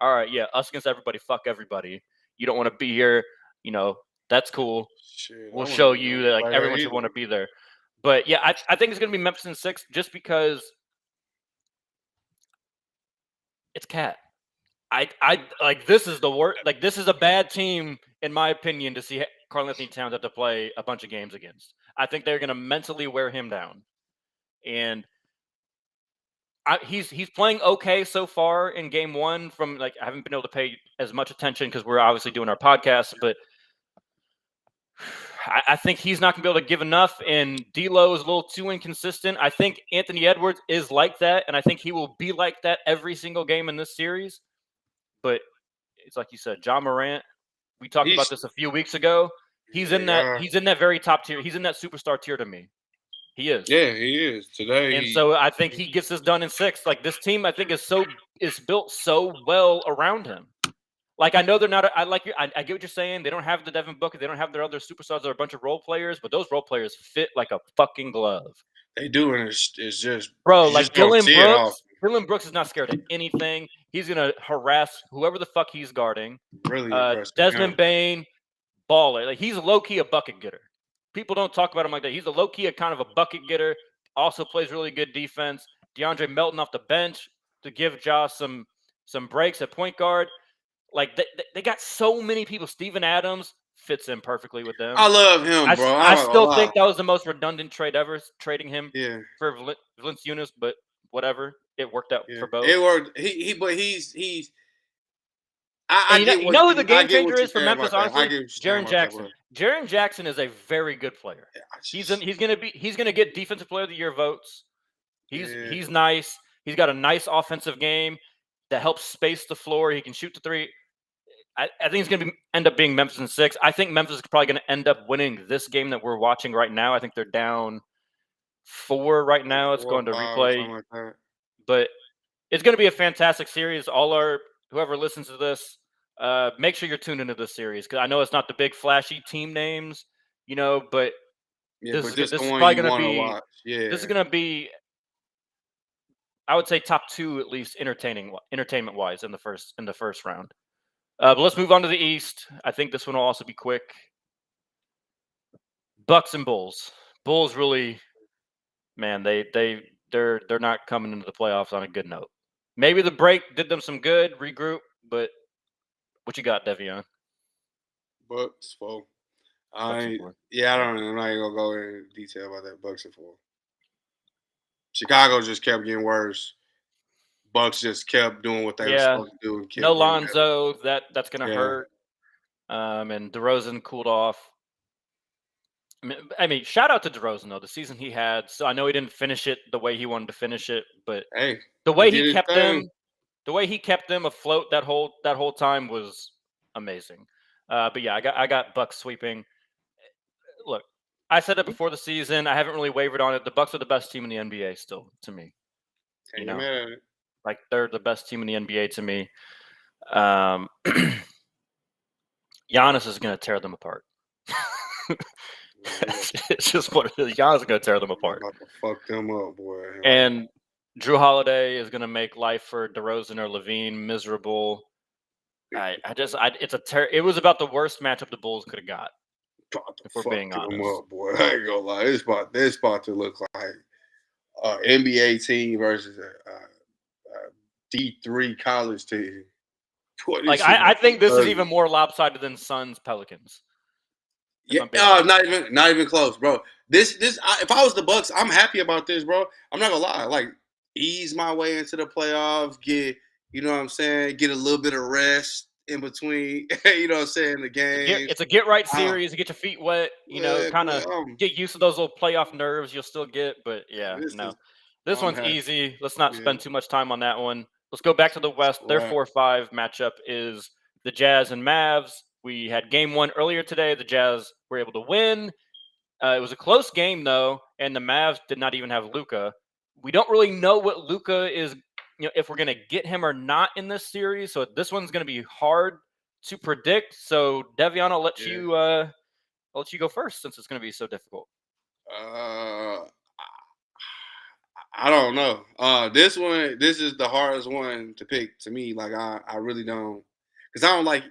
all right, yeah, us against everybody, fuck everybody. You don't want to be here, that's cool. We'll show you that like everyone should want to be there. But yeah, I think it's going to be Memphis in 6 just because. It's Cat. I like this is the worst. Like this is a bad team, in my opinion, to see Karl-Anthony Towns have to play a bunch of games against. I think they're going to mentally wear him down, and he's playing okay so far in game 1. From like I haven't been able to pay as much attention because we're obviously doing our podcast, but I think he's not going to be able to give enough, and D'Lo is a little too inconsistent. I think Anthony Edwards is like that, and I think he will be like that every single game in this series. But it's like you said, Ja Morant. We talked about this a few weeks ago. He's in that. He's in that very top tier. He's in that superstar tier to me. He is. Yeah, he is today. And so I think he gets this done in 6. Like this team, I think is built so well around him. Like, I know they're not. I like you. I get what you're saying. They don't have the Devin Booker. They don't have their other superstars. They're a bunch of role players, but those role players fit like a fucking glove. They do, and it's just Bro, you like just don't see it often. Dylan Brooks is not scared of anything. He's gonna harass whoever the fuck he's guarding. Really impressive. Desmond Bane, baller. Like, he's low key a bucket getter. People don't talk about him like that. He's a low key a kind of a bucket getter. Also plays really good defense. DeAndre Melton off the bench to give Josh some breaks at point guard. Like, they got so many people. Steven Adams fits in perfectly with them. I love him, bro. I still think that was the most redundant trade ever, trading him for Valanciunas, but whatever. It worked out for both. It worked. But he's. You know who the game changer is for Memphis, honestly? Jaren Jackson. Jaren Jackson is a very good player. He's gonna get defensive player of the year votes. He's nice. He's got a nice offensive game that helps space the floor. He can shoot the three. I think it's going to end up being Memphis in 6. I think Memphis is probably going to end up winning this game that we're watching right now. I think they're down 4 right now. It's going to replay. Like but it's going to be a fantastic series. Whoever listens to this, make sure you're tuned into this series, because I know it's not the big flashy team names, but this is probably going to be. This is going to be, I would say, top 2 at least entertainment wise in the first round. But let's move on to the East. I think this one will also be quick. Bucks and Bulls. Bulls really, man, they're not coming into the playoffs on a good note. Maybe the break did them some good, regroup, but what you got, Devion? Bucks 4. I don't know. I'm not gonna go into detail about that. Bucks and 4. Chicago just kept getting worse. Bucks just kept doing what they were supposed to do. No Lonzo, that's going to hurt. And DeRozan cooled off. I mean, shout out to DeRozan, though, the season he had. So I know he didn't finish it the way he wanted to finish it, but the way he kept them afloat that whole time was amazing. But yeah, I got Bucks sweeping. Look, I said it before the season. I haven't really wavered on it. The Bucks are the best team in the NBA still, to me. Like, they're the best team in the NBA to me. Giannis is going to tear them apart. It's just what it is. Giannis is going to tear them apart. Fuck them up, boy. And Drew Holiday is going to make life for DeRozan or Levine miserable. It was about the worst matchup the Bulls could have got. If we're being honest, up, boy. I ain't gonna lie. It's about to look like an NBA team versus a D3 college team. Like, I think this is even more lopsided than Suns Pelicans. Yeah, not even close, bro. If I was the Bucks, I'm happy about this, bro. I'm not gonna lie. Like, ease my way into the playoffs, get a little bit of rest in between. You know what I'm saying? The game. It's a get right series. You get your feet wet. Kind of get used to those little playoff nerves you'll still get. But this one's easy. Let's not spend too much time on that one. Let's go back to the West. Their 4-5 matchup is the Jazz and Mavs. We had game 1 earlier today. The Jazz were able to win. It was a close game, though, and the Mavs did not even have Luka. We don't really know what Luka is, if we're going to get him or not in this series. So this one's going to be hard to predict. So, Devion, I'll let you go first, since it's going to be so difficult. I don't know. This is the hardest one to pick to me. Like, I really don't, because I don't like.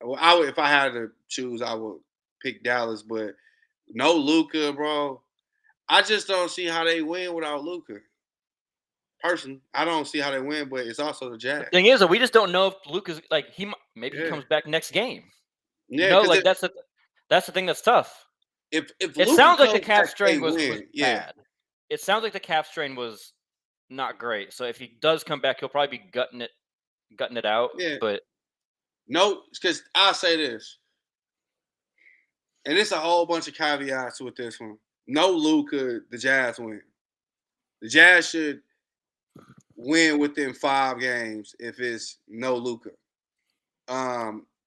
If I had to choose, I would pick Dallas, but no Luka, bro. I just don't see how they win without Luka. Personally, I don't see how they win, but it's also the Jazz. The thing is, we just don't know if Luka's like he comes back next game. Yeah, that's the thing that's tough. If it sounds like the calf strain was bad. It sounds like the calf strain was not great. So if he does come back, he'll probably be gutting it out. Yeah. But no, because I'll say this, and it's a whole bunch of caveats with this one. No Luka, the Jazz win. The Jazz should win within 5 games if it's no Luka.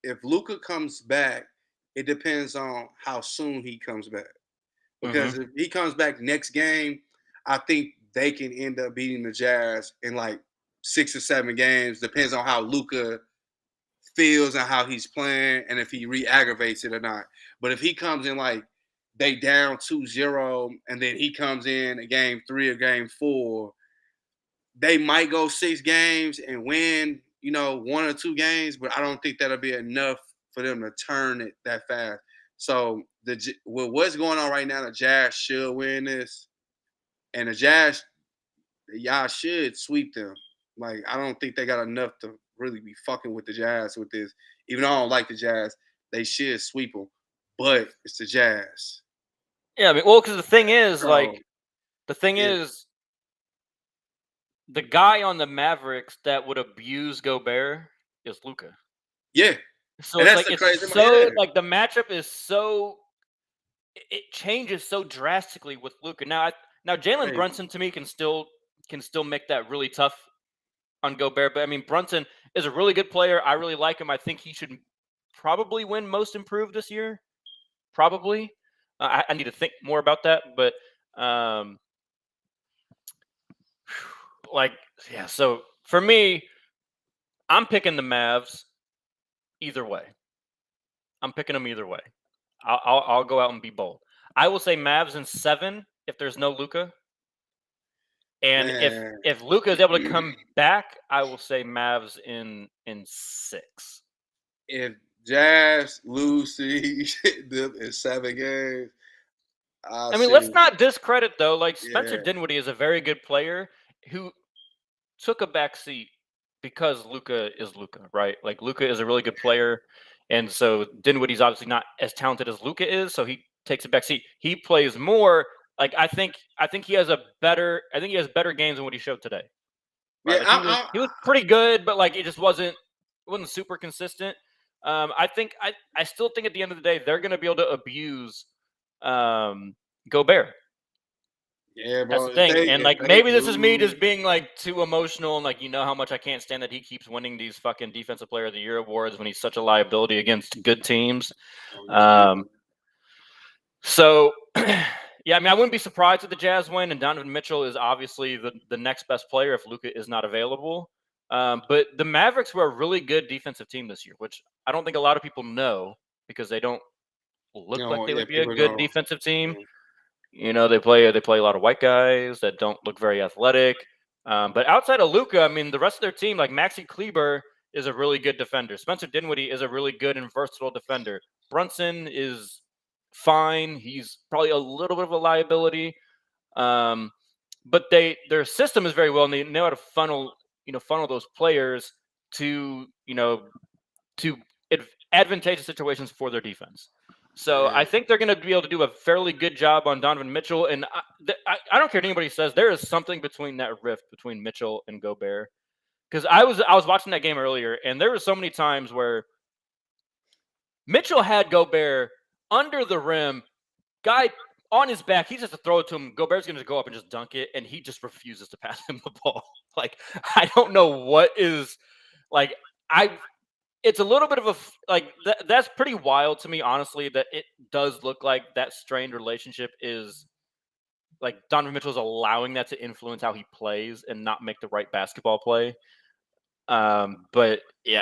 If Luka comes back, it depends on how soon he comes back. Because if he comes back next game, I think they can end up beating the Jazz in like 6 or 7 games. Depends on how Luka feels and how he's playing and if he re-aggravates it or not. But if he comes in like they down 2-0 and then he comes in game 3 or game 4, they might go 6 games and win, 1 or 2 games, but I don't think that'll be enough for them to turn it that fast. So with what's going on right now, the Jazz should win this, and the Jazz, y'all should sweep them. Like I don't think they got enough to really be fucking with the Jazz with this. Even though I don't like the Jazz, they should sweep them. But it's the Jazz. Yeah, I mean, well, because the thing is, So, the guy on the Mavericks that would abuse Gobert is Luka. Yeah. So it's like the matchup is so it changes so drastically with Luka. Now Jalen Brunson to me can still make that really tough on Gobert, but I mean Brunson is a really good player. I really like him. I think he should probably win Most Improved this year. Probably. I need to think more about that, but so for me, I'm picking the Mavs either way. I'm picking them either way. I'll go out and be bold. I will say Mavs in 7 if there's no Luka. And if Luka is able to come back, I will say Mavs in 6. If Jazz lose them in 7 games, let's not discredit though. Like Spencer Dinwiddie is a very good player who took a back seat because Luka is Luka, right? Like Luka is a really good player, and so Dinwiddie's obviously not as talented as Luka is, so he takes a back seat. He plays more. Like I think he has better games than what he showed today. Right? Yeah, like he was pretty good, but like it just wasn't super consistent. I still think at the end of the day they're going to be able to abuse Gobert. Yeah, bro. That's the thing. And like maybe this is me just being like too emotional and like how much I can't stand that he keeps winning these fucking Defensive Player of the Year awards when he's such a liability against good teams. So yeah, I mean I wouldn't be surprised if the Jazz win, and Donovan Mitchell is obviously the next best player if Luka is not available. But the Mavericks were a really good defensive team this year, which I don't think a lot of people know because they don't look like they would be a good defensive team. They play a lot of white guys that don't look very athletic. But outside of Luka, I mean, the rest of their team, like Maxi Kleber, is a really good defender. Spencer Dinwiddie is a really good and versatile defender. Brunson is fine. He's probably a little bit of a liability. But their system is very well, and they know how to funnel those players to advantageous situations for their defense. So I think they're going to be able to do a fairly good job on Donovan Mitchell. And I don't care what anybody says. There is something between that rift between Mitchell and Gobert. Because I was watching that game earlier, and there were so many times where Mitchell had Gobert under the rim, guy on his back. He just has to throw it to him. Gobert's going to go up and just dunk it, and he just refuses to pass him the ball. Like, I don't know what is – like, it's a little bit of that's pretty wild to me, honestly, that it does look like that strained relationship is like Donovan Mitchell is allowing that to influence how he plays and not make the right basketball play. But yeah,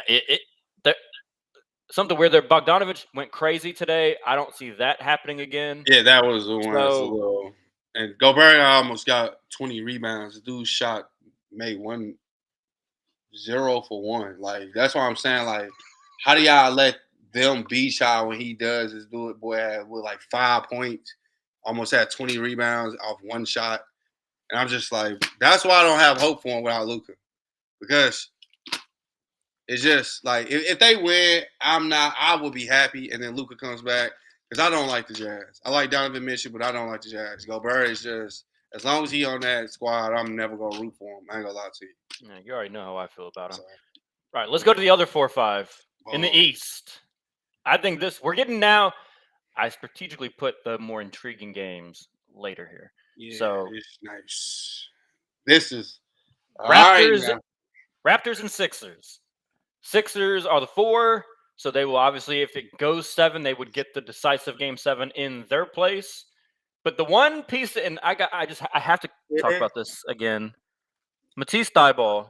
something weird there. Bogdanovich went crazy today. I don't see that happening again. Yeah, that was the one. And Gobert almost got 20 rebounds. The dude made 0 for 1. Like, that's what I'm saying. Like, how do y'all let them beat y'all when he does this? Boy had with like 5 points, almost had 20 rebounds off 1 shot. And I'm just like, that's why I don't have hope for him without Luka. Because it's just like if they win, I will be happy, and then Luka comes back. Because I don't like the Jazz. I like Donovan Mitchell, but I don't like the Jazz. Gobert is just, as long as he on that squad, I'm never gonna root for him. I ain't gonna lie to you. Yeah, you already know how I feel about him. All right, let's go to the other 4-5 in the East. I think we're getting now. I strategically put the more intriguing games later here. Yeah, so it's nice. This is Raptors and Sixers. Sixers are the 4, so they will obviously, if it goes 7, they would get the decisive game 7 in their place. But the one piece, and I have to talk about this again. Matisse Thybulle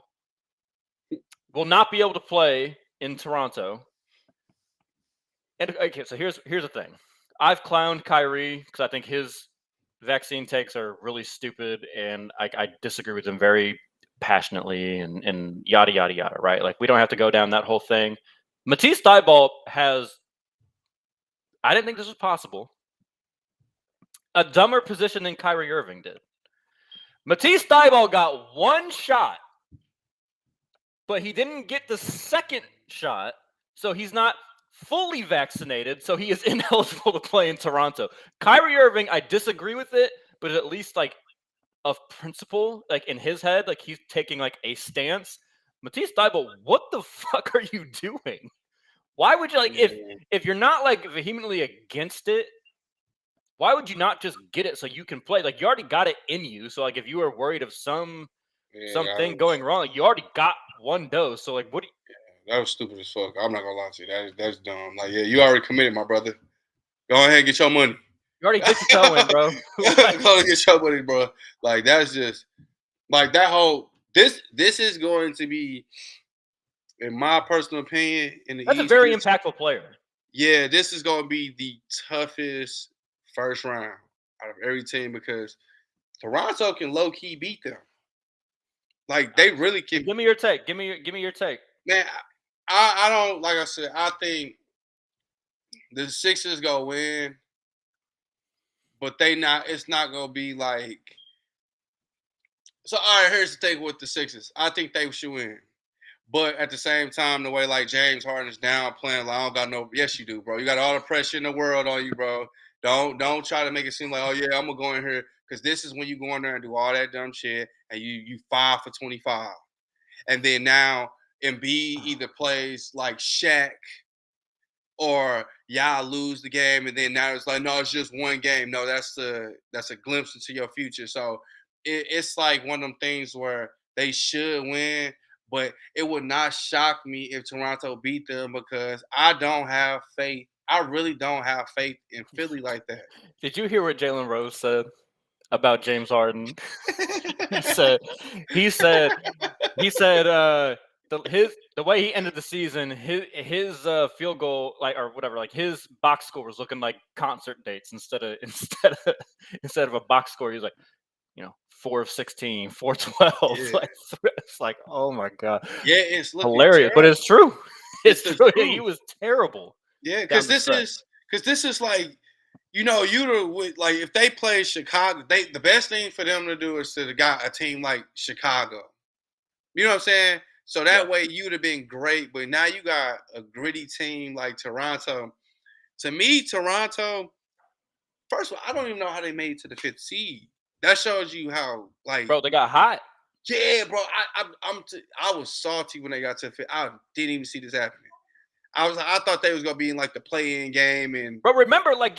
will not be able to play in Toronto. And okay, so here's the thing. I've clowned Kyrie because I think his vaccine takes are really stupid, and I disagree with him very passionately, and yada yada yada. Right? Like we don't have to go down that whole thing. Matisse Thybulle has. I didn't think this was possible. A dumber position than Kyrie Irving did. Matisse Thybulle got one shot, but he didn't get the second shot, so he's not fully vaccinated, so he is ineligible to play in Toronto. Kyrie Irving, I disagree with it, but at least like of principle, like in his head, like he's taking like a stance. Matisse Thybulle, what the fuck are you doing? Why would you like if you're not like vehemently against it? Why would you not just get it so you can play? Like you already got it in you. So like if you were worried of something going wrong, like you already got one dose. So like what? That was stupid as fuck. I'm not gonna lie to you. That's dumb. Like you already committed, my brother. Go ahead and get your money. You already dipped your toe in, bro. Go and get your money, bro. Like that's just like that whole. This is going to be, in my personal opinion, That's a very impactful player. Yeah, this is going to be the toughest first round out of every team because Toronto can low key beat them. Like they really can. Give me your take. Give me your take. Man, I don't like I said. I think the Sixers go win, but it's not gonna be like. So all right, here's the thing with the Sixers. I think they should win. But at the same time, the way like James Harden is down playing, like I don't got no. Yes, you do, bro. You got all the pressure in the world on you, bro. Don't try to make it seem like, oh yeah, I'm gonna go in here because this is when you go in there and do all that dumb shit and you 5 for 25, and then now Embiid either plays like Shaq or y'all lose the game, and then now it's like no, it's just one game. No, that's a glimpse into your future. So it's like one of them things where they should win. But it would not shock me if Toronto beat them because I don't have faith. I really don't have faith in Philly like that. Did you hear what Jalen Rose said about James Harden? he said the way he ended the season, his field goal or whatever, like his box score was looking like concert dates instead of a box score. He was like, 4 of 16, 4 of 12. Yeah. It's like, oh my god. Yeah, it's hilarious, but it's true. It's true. He was terrible. Yeah, because this is like, like if they play Chicago, the best thing for them to do is to got a team like Chicago. You know what I'm saying? So that way you'd have been great, but now you got a gritty team like Toronto. To me, Toronto, first of all, I don't even know how they made it to the 5th seed. That shows you how, like, bro, they got hot. Yeah, bro. I was salty when they got to the 5th. I didn't even see this happening. I thought they was gonna be in like the play-in game, and but remember, I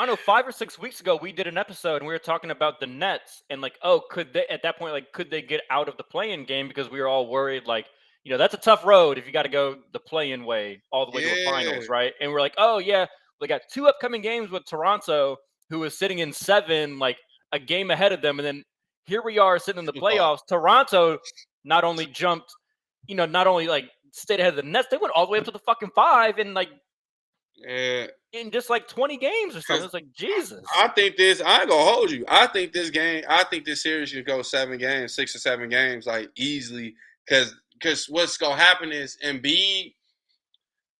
don't know, 5 or 6 weeks ago, we did an episode and we were talking about the Nets and like, oh, could they at that point, like, could they get out of the play-in game because we were all worried, like, that's a tough road if you got to go the play-in way all the way to the finals, right? And we're like, oh yeah, they got 2 upcoming games with Toronto, who is sitting in 7, like a game ahead of them, and then here we are sitting in the playoffs. Toronto not only jumped, like stayed ahead of the Nets, they went all the way up to the fucking 5 and like. Yeah. In just like 20 games or something. It's like, Jesus. I ain't gonna hold you. I think this series should go 7 games, 6 or 7 games, like easily. Because what's gonna happen is Embiid.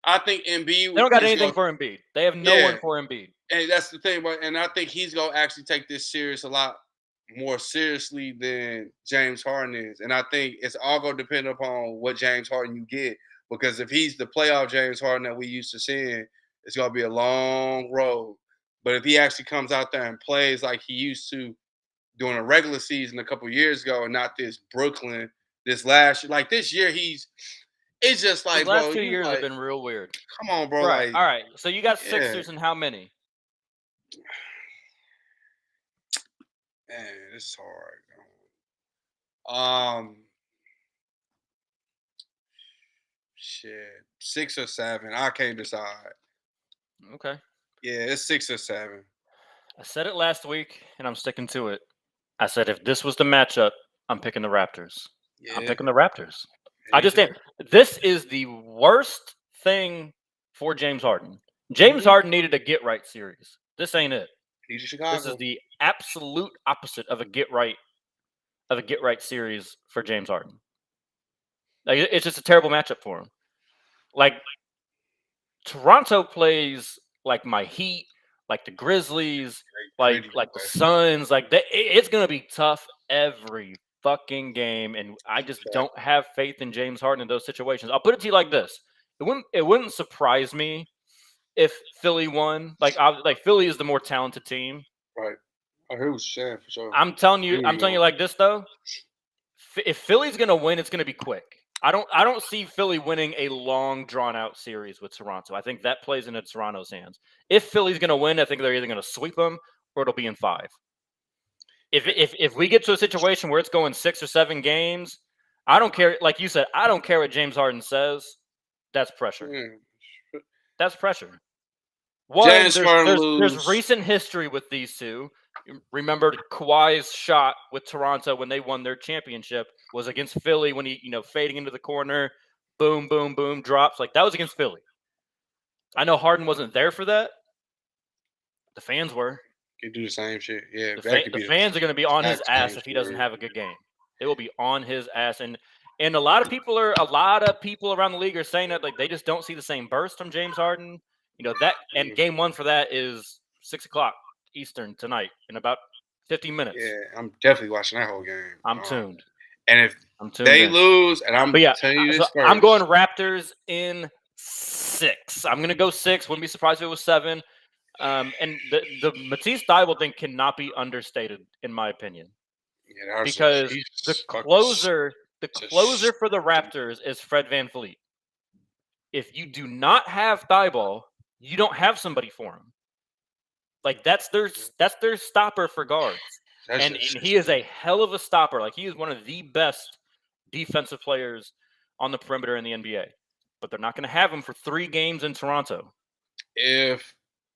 I think Embiid. They don't got anything for Embiid. They have no one for Embiid. And that's the thing, and I think he's gonna actually take this series a lot more seriously than James Harden is. And I think it's all gonna depend upon what James Harden you get. Because if he's the playoff James Harden that we used to seeing, it's going to be a long road. But if he actually comes out there and plays like he used to during a regular season a couple years ago and not this Brooklyn, this last year, like this year, it's just like, the last 2 years have been real weird. Come on, bro. Right. Like, all right. So you got Sixers and how many? Man, it's hard. Shit. 6 or 7. I can't decide. Okay. Yeah, it's 6 or 7. I said it last week, and I'm sticking to it. I said if this was the matchup, I'm picking the Raptors. Yeah. I'm picking the Raptors. I just think this is the worst thing for James Harden. James Harden needed a get right series. This ain't it. He's Chicago. This is the absolute opposite of a get right series for James Harden. Like, it's just a terrible matchup for him. Like, Toronto plays like my Heat, like the Grizzlies, like the Suns. Like it's gonna be tough every fucking game, and I just don't have faith in James Harden in those situations. I'll put it to you like this: it wouldn't surprise me if Philly won. Like Philly is the more talented team. Right. I heard what you're saying for sure. I'm telling you like this though. If Philly's gonna win, it's gonna be quick. I don't see Philly winning a long, drawn-out series with Toronto. I think that plays into Toronto's hands. If Philly's going to win, I think they're either going to sweep them or it'll be in 5. If we get to a situation where it's going 6 or 7 games, I don't care. Like you said, I don't care what James Harden says. That's pressure. That's pressure. One, there's recent history with these two. Remember Kawhi's shot with Toronto when they won their championship was against Philly when he, fading into the corner, boom, boom, boom, drops. Like, that was against Philly. I know Harden wasn't there for that. The fans were. Could do the same shit. Yeah. The fans are going to be on his ass if he doesn't have a good game. They will be on his ass. And a lot of people around the league are saying that, like, they just don't see the same burst from James Harden. And game 1 for that is 6:00 Eastern tonight in about 15 minutes. Yeah, I'm definitely watching that whole game. I'm tuned. And if they lose, and I'm telling you this first. I'm going Raptors in 6. I'm going to go 6. Wouldn't be surprised if it was 7. And the Matisse Thybulle thing cannot be understated, in my opinion. Yeah, because the closer for the Raptors is Fred VanVleet. If you do not have Thybulle, you don't have somebody for him. Like, that's their stopper for guards. And he is a hell of a stopper. Like, he is one of the best defensive players on the perimeter in the NBA. But they're not going to have him for 3 games in Toronto. If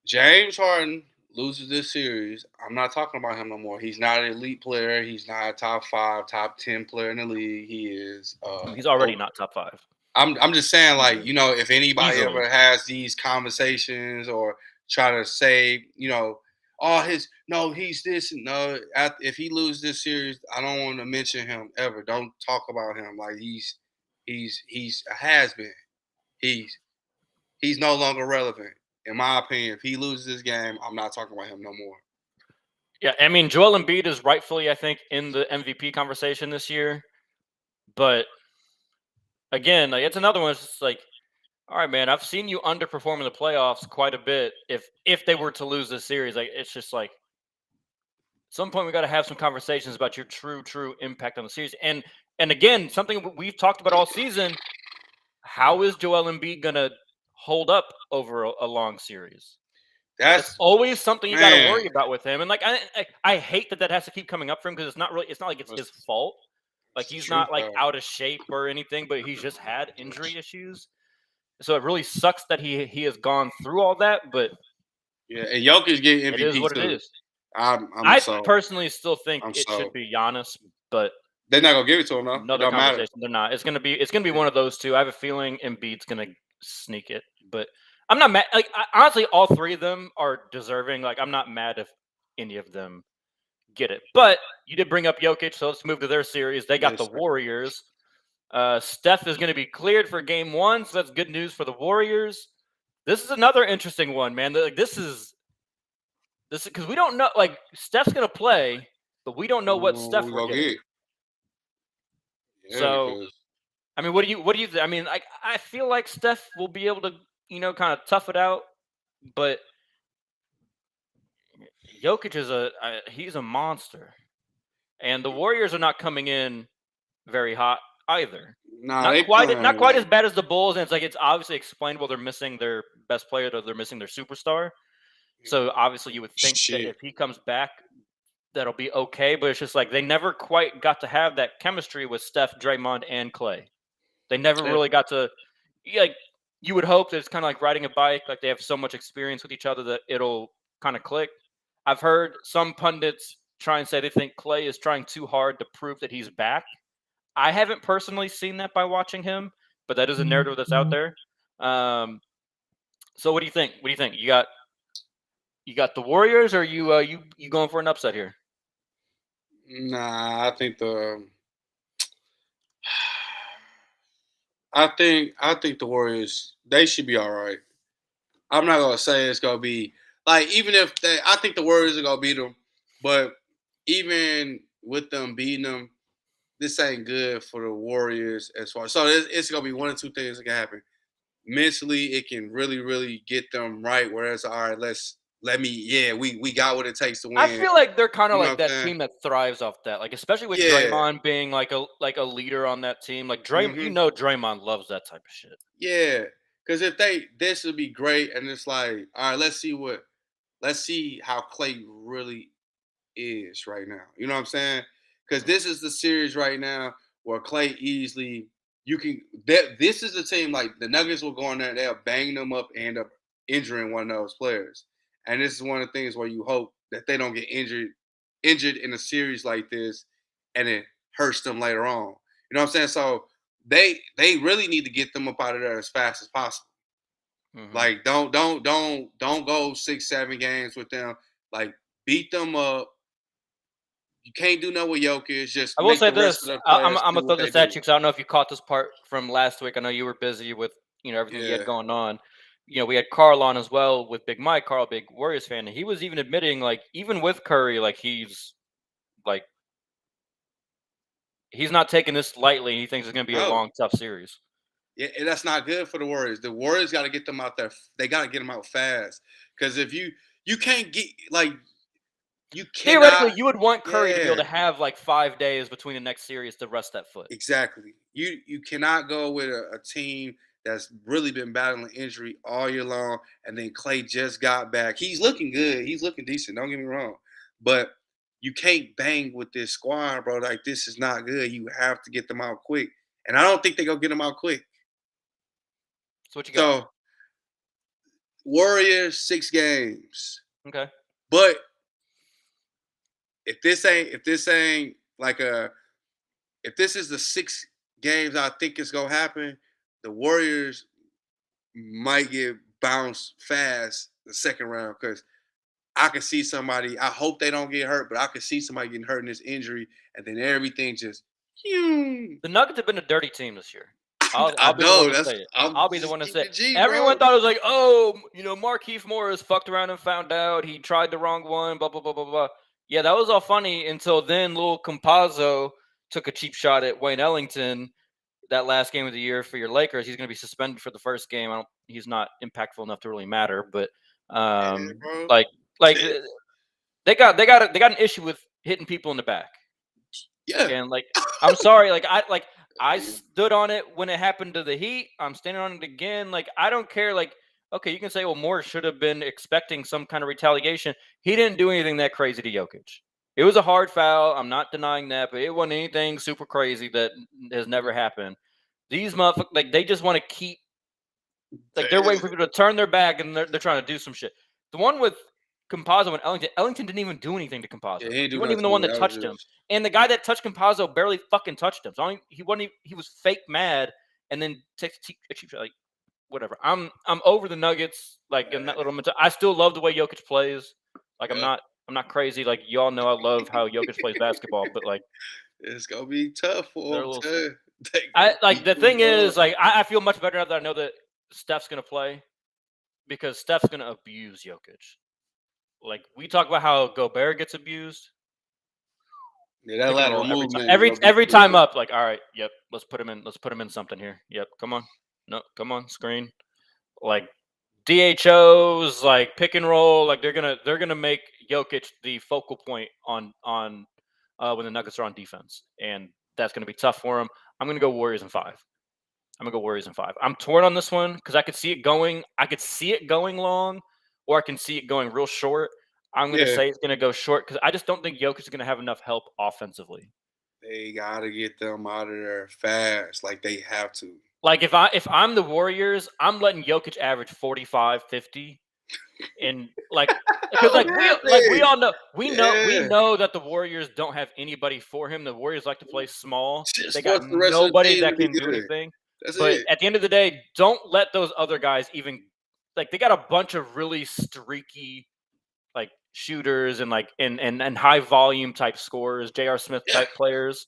James Harden loses this series, I'm not talking about him no more. He's not an elite player. He's not a top 5, top 10 player in the league. He is. He's already not top 5. I'm just saying, like, if anybody ever has these conversations or try to say, he's this. No, if he loses this series, I don't want to mention him ever. Don't talk about him. Like, he's a has-been. He's no longer relevant. In my opinion, if he loses this game, I'm not talking about him no more. Yeah, I mean, Joel Embiid is rightfully, I think, in the MVP conversation this year. But again, like, it's another one. It's just like, all right, man, I've seen you underperform in the playoffs quite a bit. If they were to lose this series, like, it's just like, at some point we got to have some conversations about your true impact on the series. And again, something we've talked about all season. How is Joel Embiid gonna hold up over a long series? That's always something you got to worry about with him. And like, I hate that has to keep coming up for him because it's not like it's his fault. Like, he's not like out of shape or anything, but he's just had injury issues. So it really sucks that he has gone through all that. But yeah, and Jokic getting MVP. It is what it is. I personally still think should be Giannis, but they're not gonna give it to him. Another conversation. Matter. They're not. It's gonna be one of those two. I have a feeling Embiid's gonna sneak it, but I'm not mad. Like, honestly, all 3 of them are deserving. Like, I'm not mad if any of them get it. But you did bring up Jokic, so let's move to their series. They got the Warriors. Steph is going to be cleared for game 1, so that's good news for the Warriors. This is another interesting one, man. Like, this is because we don't know. Like, Steph's going to play, but we don't know what Steph we're getting. Yeah, so, I mean, what do you think? I mean, I feel like Steph will be able to, kind of tough it out, but Jokic is he's a monster, and the Warriors are not coming in very hot either. Not quite as bad as the Bulls, and it's obviously explainable. They're missing their best player, they're missing their superstar. So obviously, you would think that if he comes back, that'll be okay. But it's just like they never quite got to have that chemistry with Steph, Draymond, and Clay. They never really got to. Like, you would hope that it's kind of like riding a bike. Like, they have so much experience with each other that it'll kind of click. I've heard some pundits try and say they think Clay is trying too hard to prove that he's back. I haven't personally seen that by watching him, but that is a narrative that's out there. So what do you think? What do you think? You got the Warriors, or you going for an upset here? Nah, I think the Warriors, they should be all right. I'm not gonna say it's gonna be like, even if I think the Warriors are gonna beat them, but even with them beating them, this ain't good for the Warriors as far. So it's gonna be one or two things that can happen. Mentally, it can really, really get them right. Whereas, all right, we got what it takes to I win. feel like they're kind of You know like what I'm that saying? team that thrives off that, like especially with Yeah. Draymond being like a leader on that team. Like Hmm. Draymond loves that type of shit. Yeah. Because if this would be great, and it's like, all right, let's see how Clay really is right now. You know what I'm saying? Because this is the series right now where Clay easily you can. This is the team, like the Nuggets will go in there, they'll bang them up and end up injuring one of those players. And this is one of the things where you hope that they don't get injured in a series like this, and it hurts them later on. You know what I'm saying? So they really need to get them up out of there as fast as possible. Hmm. Like don't go 6-7 games with them. Like beat them up. You can't do no with Jokic. Just I will make say the rest of this. the I'm players I'm do gonna throw what this they at do. you because I don't know if you caught this part from last week. I know you were busy with everything you had Yeah. going on. We had Carl on as well with Big Mike. Carl, big Warriors fan, and he was even admitting like even with Curry, like like he's not taking this lightly. He thinks it's gonna be a No. long, tough series. Yeah, and that's not good for the Warriors. The Warriors got to get them out there. They got to get them out fast. Because if you can't get, like, you Theoretically, cannot. you would want Curry to be able Yeah, to have like 5 days between the next series to rest that foot. exactly. You cannot go with a team that's really been battling injury all year long, and then Clay just got back. He's looking good. He's looking decent. Don't get me wrong, but you can't bang with this squad, bro. Like, this is not good. You have to get them out quick, and I don't think they gonna get them out quick. So what you got? So Warriors 6 games, Okay. but if this ain't like a if this is the 6 games I think it's gonna happen, the Warriors might get bounced fast the second round, because I can see somebody. I hope they don't get hurt, but I can see somebody getting hurt in this injury, and then everything just. Hmm. The Nuggets have been a dirty team this year. I'll I be the one know. to That's say it. I'm I'll be the just one to say keeping it. it G, Everyone bro. thought it was like, oh, Markieff Morris fucked around and found out. He tried the wrong one, blah, blah, blah, blah, blah. Yeah, that was all funny until then Lil Compazzo took a cheap shot at Wayne Ellington that last game of the year for your Lakers. He's going to be suspended for the first game. He's not impactful enough to really matter, but Yeah, bro. like like they got an issue with hitting people in the back. Yeah. And like, I'm sorry, I stood on it when it happened to the Heat. I'm standing on it again. Like, I don't care. Like, okay, you can say, well, Moore should have been expecting some kind of retaliation. He didn't do anything that crazy to Jokic. It was a hard foul. I'm not denying that, but it wasn't anything super crazy that has never happened. These motherfuckers, like, they just want to keep, like, they're waiting for people to turn their back and they're trying to do some shit. The one with Compazzo and Ellington didn't even do anything to Yeah, Compazzo. he didn't He do wasn't nothing even the to one me. that That was touched him. just. And the guy that touched Compazzo barely fucking touched him. So he wasn't he was fake mad and then takes a cheap shot. Like, whatever. I'm over the Nuggets. Like, in that little I still love the way Jokic plays. Like, Yeah. I'm not crazy. Like, y'all know I love how Jokic plays basketball, but like, It's gonna be tough for they're a them little too. slow. They I gonna like beat the them thing is, up. like, I feel much better now that I know that Steph's gonna play because Steph's gonna abuse Jokic. Like, we talk about how Gobert gets abused. Yeah, that Pick and lateral roll every time. movement is Every gonna be every time crucial. up, like, all right, yep, let's put him in. Let's put him in something here. Yep, come on, no, come on, screen. Like, DHOs, like pick and roll, like they're gonna make Jokic the focal point on when the Nuggets are on defense, and that's gonna be tough for him. I'm gonna go Warriors in 5. I'm gonna go Warriors in 5. I'm torn on this one because I could see it going. I could see it going long, or I can see it going real short. I'm gonna Yeah, say it's gonna go short because I just don't think Jokic is gonna have enough help offensively. they gotta get them out of there fast. Like, they have to. Like, if I'm the Warriors, I'm letting Jokic average 45, 50. And like, because What we happened? all know we Yeah. know that the Warriors don't have anybody for him. The Warriors like to play small. Just They got force the rest of the nobody team to that be can do good. anything. That's But it. at the end of the day, don't let those other guys even like they got a bunch of really streaky like shooters and like and high volume type scorers, J.R. Smith Yeah. type players.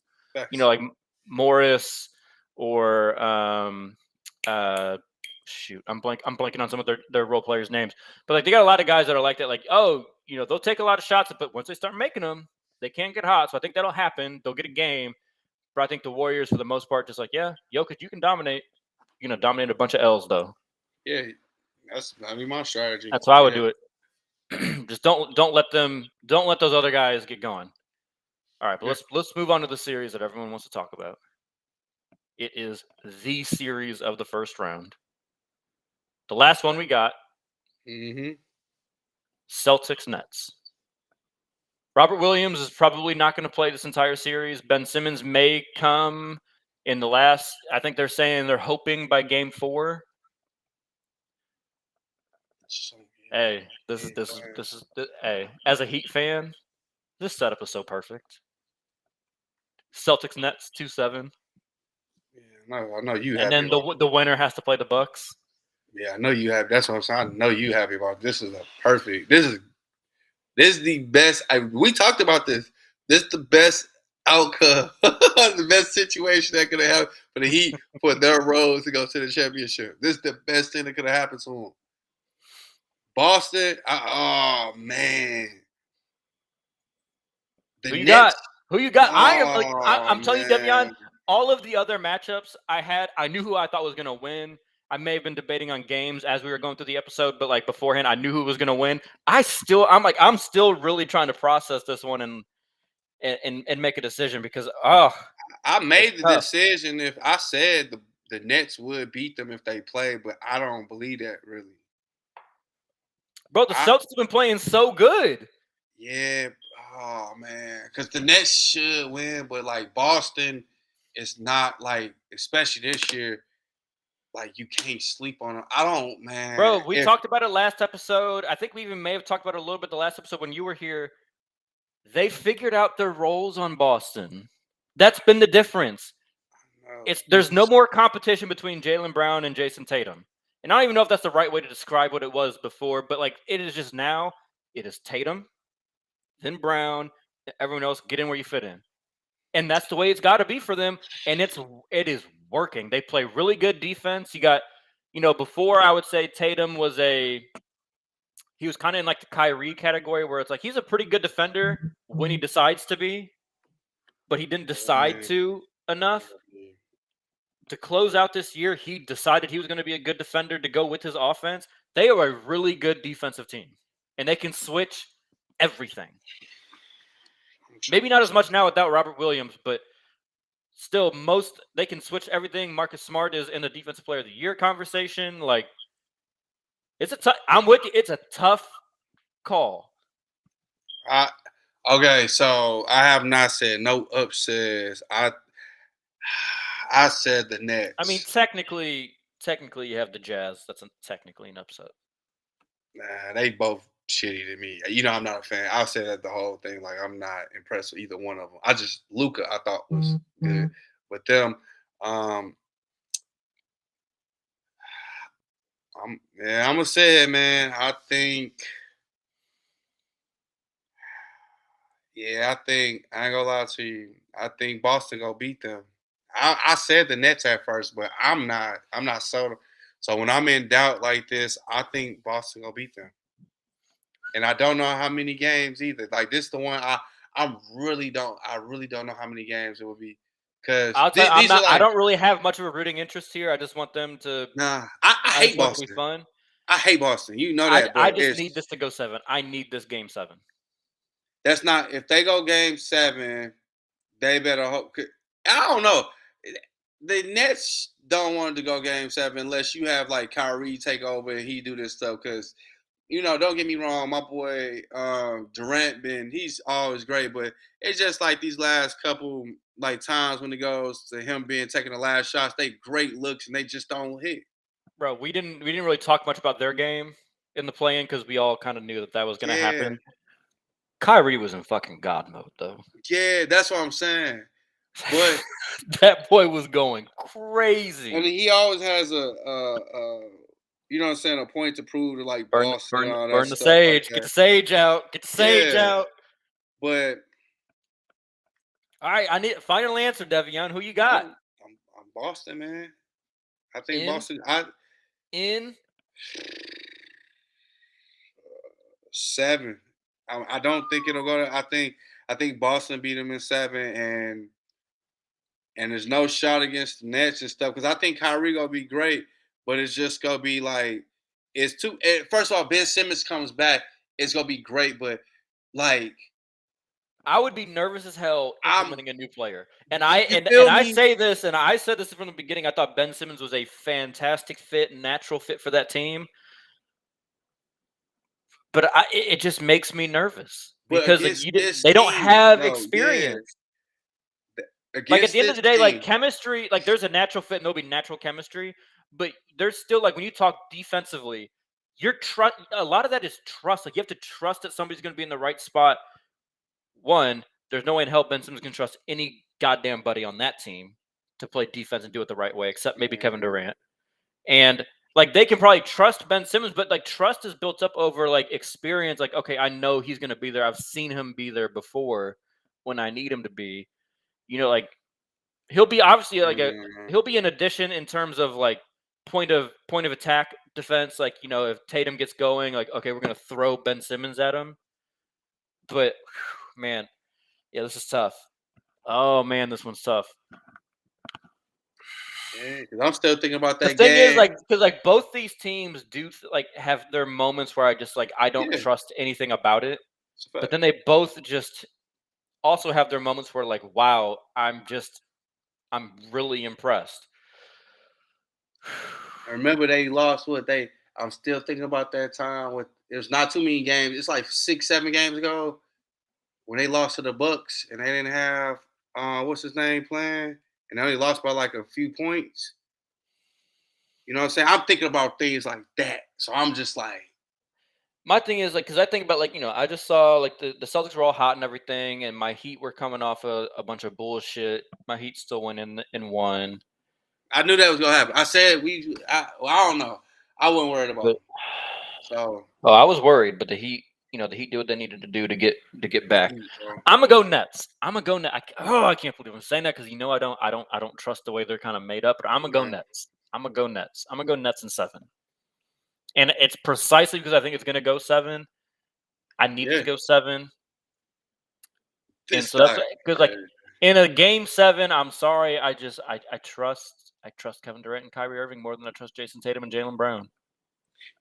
You know, Facts. like Morris or shoot, I'm blanking on some of their role players' names. But like they got a lot of guys that are like that, like, oh, you know, they'll take a lot of shots, but once they start making them, they can't get hot. So I think that'll happen. They'll get a game. But I think the Warriors, for the most part, just like, yeah, Jokic, you can dominate. You're gonna dominate a bunch of L's though. Yeah. My strategy. That's why I would Yeah. do it. Just don't let those other guys get going. All right, but Yeah. let's move on to the series that everyone wants to talk about. It is the series of the first round. The last one we got, Mm-hmm. Celtics Nets. Robert Williams is probably not going to play this entire series. Ben Simmons may come in the last. I think they're saying they're hoping by game 4. Hey, hey, as a Heat fan, this setup is so perfect. Celtics Nets 2-7, Yeah, I know you and happy then about the winner has to play the Bucks. Yeah, I know you have. That's what I'm saying. I know you happy about this. Is a perfect. This is the best. We talked about this. This is the best outcome, the best situation that could have happened for the Heat for their roles to go to the championship. This is the best thing that could have happened to them. Boston. Oh man, the Who you Nets. got? Who you got? Oh I'm telling you, Devion, man. all of the other matchups I knew who I thought was going to win. I may have been debating on games as we were going through the episode, but like beforehand, I knew who was going to win. I'm still really trying to process this one and make a decision because I it's made the tough, decision if I said the Nets would beat them if they played, but I don't believe that really. bro. The I Celtics have been playing so good. Yeah. Oh man, because the Nets should win, but like Boston is not like, especially this year. Like you can't sleep on them. I don't, man. Bro, we If talked about it last episode. I think we even may have talked about it a little bit the last episode when you were here. They figured out their roles on Boston. That's been the difference. There's no more competition between Jaylen Brown and Jason Tatum. And I don't even know if that's the right way to describe what it was before, but like it is just now, it is Tatum, then Brown, everyone else get in where you fit in. And that's the way it's got to be for them. And it is working. They play really good defense. You got, before I would say Tatum he was kind of in like the Kyrie category where it's like he's a pretty good defender when he decides to be, but he didn't decide to enough. To close out this year, he decided he was going to be a good defender to go with his offense. They are a really good defensive team, and they can switch everything. Maybe not as much now without Robert Williams, but still, they can switch everything. Marcus Smart is in the Defensive Player of the Year conversation. Like, I'm with you. It's a tough call. Okay, so I have not said no upsets. I said the Nets. I mean, technically, you have the Jazz. That's technically an upset. Nah, they both shitty to me. I'm not a fan. I'll say that the whole thing. Like, I'm not impressed with either one of them. Luka, I thought was good with them. I'm gonna say it, man. I think I ain't gonna lie to you. I think Boston gonna beat them. I said the Nets at first, but I'm not sold. So when I'm in doubt like this, I think Boston gonna beat them. And I don't know how many games either. Like this, the one I really don't know how many games it will be. Because I don't really have much of a rooting interest here. I just want them to. Nah, I hate just want it to Boston. be fun. I hate Boston. You know that. I just need this to go 7. I need this game 7. That's not if they go game 7, they better hope. I don't know. The Nets don't want to go game 7 unless you have like Kyrie take over and he do this stuff. Because don't get me wrong, my boy Durant he's always great, but it's just like these last couple like times when it goes to him taking the last shots, they great looks and they just don't hit. Bro, we didn't really talk much about their game. in the play-in because we all kind of knew that was going to Yeah. happen. Kyrie was in fucking God mode, though. Yeah, that's what I'm saying. But that boy was going crazy. and he always has a you know what I'm saying, a point to prove to like Boston and all that burn the stuff sage. like that. Get the sage out. Get the sage Yeah. out. But all right, I need a final answer, Devion. Who you got? I'm Boston, man. I think In? Boston. In 7. I don't think it'll go to. I think Boston beat them in 7, and there's no shot against the Nets and stuff because I think Kyrie gonna be great, but it's just gonna be like it's too. First of all, Ben Simmons comes back, it's gonna be great, but like I would be nervous as hell implementing a new player. And you feel I me? say this, and I said this from the beginning. I thought Ben Simmons was a fantastic fit, natural fit for that team. But it just makes me nervous because they don't have experience. Like at the end of the day, like chemistry, like there's a natural fit and there'll be natural chemistry, but there's still like when you talk defensively, a lot of that is trust. Like you have to trust that somebody's going to be in the right spot. One, there's no way in hell Ben Simmons can trust any goddamn buddy on that team to play defense and do it the right way, except maybe Kevin Durant. And like they can probably trust Ben Simmons, but like trust is built up over like experience. Like, okay, I know he's going to be there. I've seen him be there before when I need him to be. You know, like he'll be obviously like he'll be an addition in terms of like point of attack defense. Like, you know, if Tatum gets going, like, okay, we're going to throw Ben Simmons at him. But man, yeah, this is tough. Oh man, this one's tough. Yeah, because I'm still thinking about that the thing game. is, like, because like both these teams do like have their moments where I just like I don't trust anything about it, but then they both just also have their moments where like, wow, I'm really impressed. I remember they lost I'm still thinking about that time with there's not too many games. It's like 6-7 games ago when they lost to the Bucks and they didn't have what's his name playing and they only lost by like a few points. You know what I'm saying? I'm thinking about things like that. So I'm just like my thing is like because I think about like, you know, I just saw like the Celtics were all hot and everything, and my Heat were coming off a bunch of bullshit. My Heat still went in one. I knew that was gonna happen. I said I don't know. I wasn't worried about it. So I was worried, but the Heat, you know, the Heat did what they needed to do to get back. I'm gonna go Nets. I can't believe I'm saying that because you know I don't trust the way they're kind of made up. But I'm gonna go Nets. I'm gonna go Nets. I'm gonna go Nets in 7. And it's precisely because I think it's gonna go 7. I need it to go 7. And so that's because like in a game 7, I'm sorry, I trust Kevin Durant and Kyrie Irving more than I trust Jason Tatum and Jaylen Brown.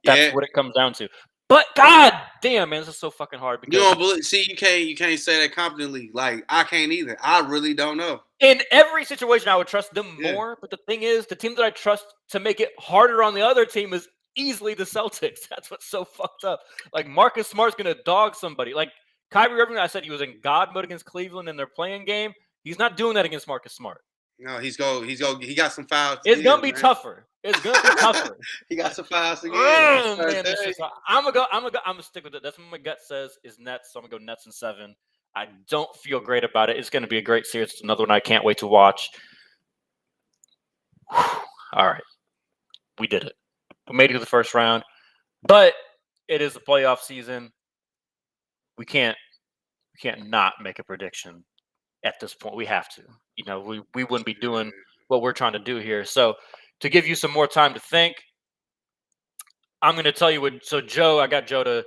That's what it comes down to. But god damn, man, this is so fucking hard because you don't believe. See, you can't say that confidently. Like I can't either. I really don't know. In every situation, I would trust them more. But the thing is, the team that I trust to make it harder on the other team is easily the Celtics. That's what's so fucked up. Like Marcus Smart's gonna dog somebody. Like Kyrie Irving, I said he was in God mode against Cleveland in their playing game. He's not doing that against Marcus Smart. No, he got some fouls. It's gonna be tougher. It's gonna be tougher. He got some fouls again. Man, I'm gonna stick with it. That's what my gut says is Nets. So I'm gonna go Nets in 7. I don't feel great about it. It's gonna be a great series. It's another one I can't wait to watch. All right, we did it. We made it to the first round, but it is the playoff season. We can't not make a prediction at this point. We have to. You know, we wouldn't be doing what we're trying to do here. So to give you some more time to think, I'm going to tell you what. So Joe, I got Joe to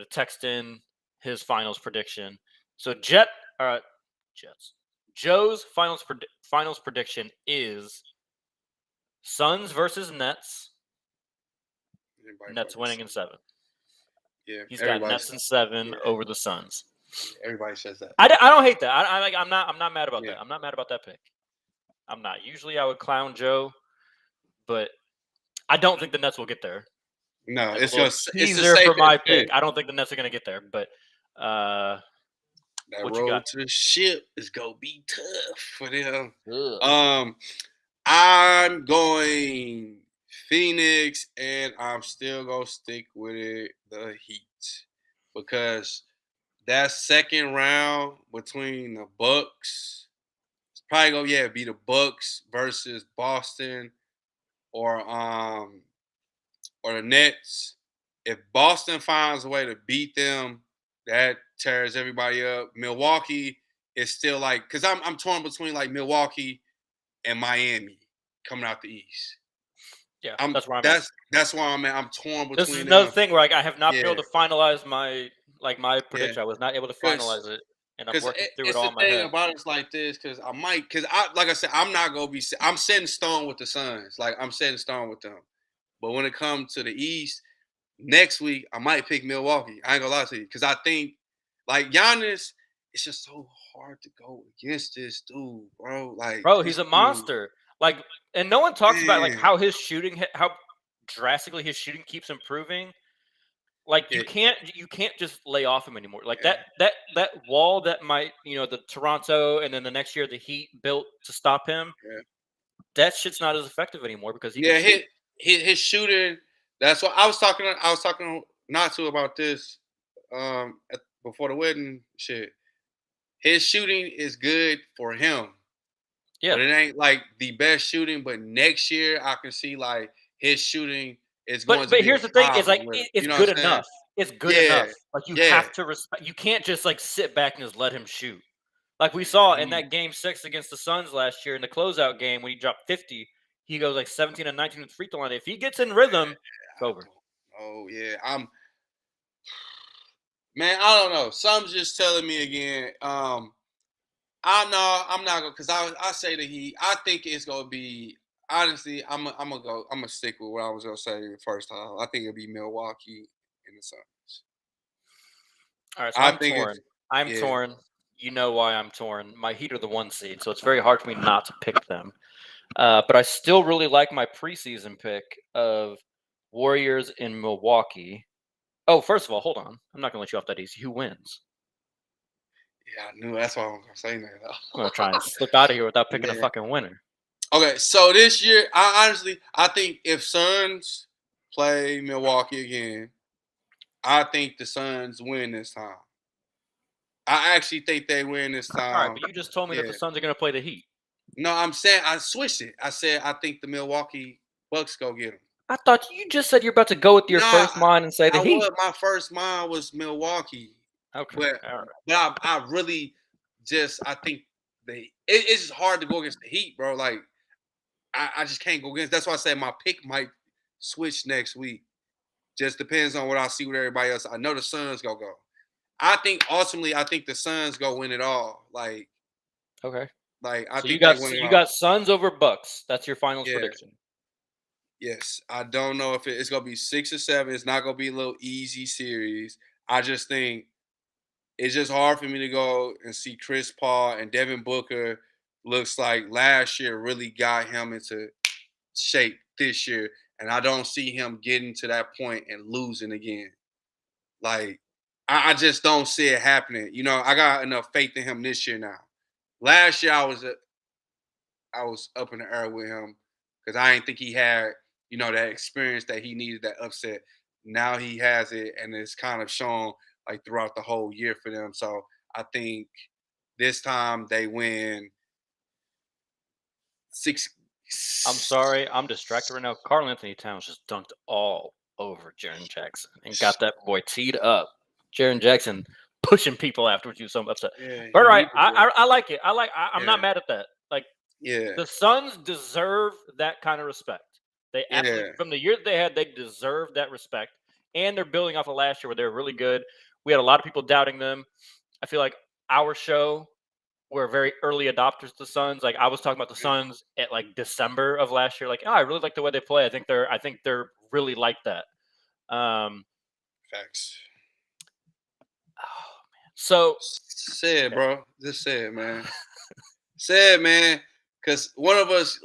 text in his finals prediction. So Jets. Joe's finals prediction is Suns versus Nets. Nets winning in 7. Yeah, he's got Nets in 7 over the Suns. Everybody says that. I don't hate that. I'm not mad about that. I'm not mad about that pick. I'm not. Usually I would clown Joe, but I don't think the Nets will get there. No, it's easier for my pick. I don't think the Nets are going to get there, but that road to the ship is gonna be tough for them. I'm going Phoenix, and I'm still gonna stick with it, the Heat, because that second round between the Bucks, it's probably gonna be the Bucks versus Boston or or the Nets. If Boston finds a way to beat them, that tears everybody up. Milwaukee is still like, because I'm torn between like Milwaukee and Miami coming out the East. Yeah, I'm that's where I'm at. that's why I'm torn This is between another them. thing where like I have not been Yeah, able to finalize my yeah. prediction. I was not able to Because finalize it, and I'm because working through it it's all the in my thing head. about it's like this. Because I like I said, I'm not gonna be. I'm set in stone with the Suns. Like I'm set in stone with them. But when it comes to the East, next week I might pick Milwaukee. I ain't gonna lie to you, because I think like Giannis, it's just so hard to go against this dude, bro. Like Bro, this he's a dude, monster. Like, and no one talks about like man. how his shooting, how drastically his shooting keeps improving. Like Yeah, you can't just lay off him anymore. Like yeah, that wall that might the Toronto and then the next year the Heat built to stop him. yeah. That shit's not as effective anymore because he can Yeah, shoot. his shooting. That's what I was talking. I was talking not to about this before the wedding. Shit, his shooting is good for him, Yeah, but it ain't like the best shooting. But next year, I can see like his shooting is going to but be here's the a thing: is like problem with him. it's You know good what I'm saying? enough. It's good Yeah, enough. Like you yeah. have to respect. You can't just like sit back and just let him shoot. Like we saw in Mm, that game 6 against the Suns last year in the closeout game when he dropped 50, he goes like 17 and 19 with the free throw line. If he gets in rhythm, it's I over. don't. Oh yeah, man. I don't know. Something's just telling me again. I'm not gonna, because I say the Heat. I think it's gonna be, honestly. I'm gonna go. I'm gonna stick with what I was gonna say the first time. I think it'll be Milwaukee and the Suns. All right, so I I'm think torn. it's I'm yeah. torn. You know why I'm torn. My Heat are the 1 seed, so it's very hard for me not to pick them. But I still really like my preseason pick of Warriors in Milwaukee. Oh, first of all, hold on. I'm not gonna let you off that easy. Who wins? Yeah, I knew that's why I'm gonna say I'm gonna try that. and slip out of here without picking a Man. fucking winner. Okay, so this year, I think if Suns play Milwaukee again, I think the Suns win this time. I actually think they win this All right, time. but you just told me that Yeah. the Suns are gonna play the Heat. No, I'm saying I switched it. I said I think the Milwaukee Bucks go get them. I thought you just said you're about to go with your No, first mind and say the I Heat. was my first mind was Milwaukee, Okay, but all right. I really just I think it's just hard to go against the Heat, bro. Like I just can't go against. That's why I say my pick might switch next week. Just depends on what I see with everybody else. I know the Suns gonna go. I think ultimately I think the Suns go win it all. Okay. I So you think they got win it you all. got Suns over Bucks. That's your finals Yeah. prediction. Yes, I don't know if it's gonna be 6 or 7. It's not gonna be a little easy series. I just think it's just hard for me to go and see Chris Paul and Devin Booker. Looks like last year really got him into shape this year, and I don't see him getting to that point and losing again. Like I just don't see it happening. I got enough faith in him this year now. Last year I was up in the air with him because I didn't think he had, that experience that he needed, that upset. Now he has it, and it's kind of shown like throughout the whole year for them. So I think this time they win six. I'm sorry, I'm distracted right now. Karl Anthony Towns just dunked all over Jaren Jackson and got that boy teed up. Jaren Jackson pushing people afterwards. You so upset. Yeah, But all he right, needs to do it. I like it. I'm Yeah, not mad at that. Like yeah, the Suns deserve that kind of respect. They yeah. absolutely from the year that they had, they deserve that respect. And they're building off of last year where they were really good. We had a lot of people doubting them. I feel like our show were very early adopters to Suns. Like I was talking about the Suns at like December of last year. Like, oh, I really like the way they play. I think they're really like that. Um, Facts. oh, man. So Say it, yeah. bro. Just say it, man. Say it, man. Because one of us,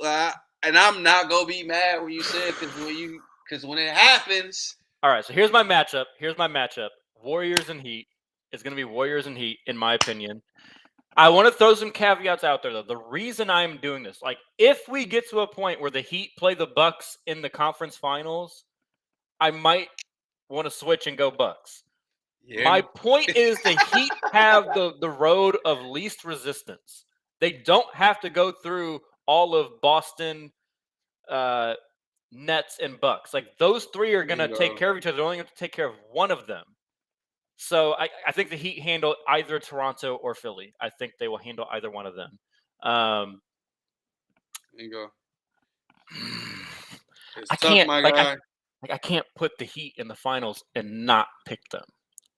and I'm not gonna be mad when you say it, because when it happens, All right. So here's my matchup. Warriors and Heat. It's gonna be Warriors and Heat, in my opinion. I want to throw some caveats out there, though. The reason I'm doing this, like, if we get to a point where the Heat play the Bucks in the conference finals, I might want to switch and go Bucks. My point is the Heat have the road of least resistance. They don't have to go through all of Boston, Nets, and Bucks. Like, those three are going to take care of each other. They're only going to take care of one of them. So I think the Heat handle either Toronto or Philly. I think they will handle either one of them. There you go. I can't I can't put the Heat in the finals and not pick them.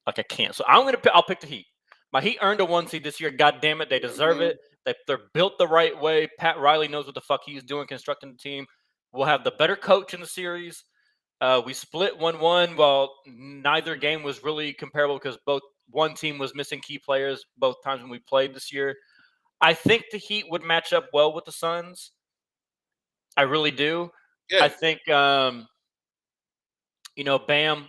Like, I can't. So I'll pick the Heat. My Heat earned a 1 seed this year. God damn it, they deserve it. They're built the right way. Pat Riley knows what the fuck he's doing constructing the team. We'll have the better coach in the series. We split 1-1 while neither game was really comparable because one team was missing key players both times when we played this year. I think the Heat would match up well with the Suns. I really do. Yeah. I think Bam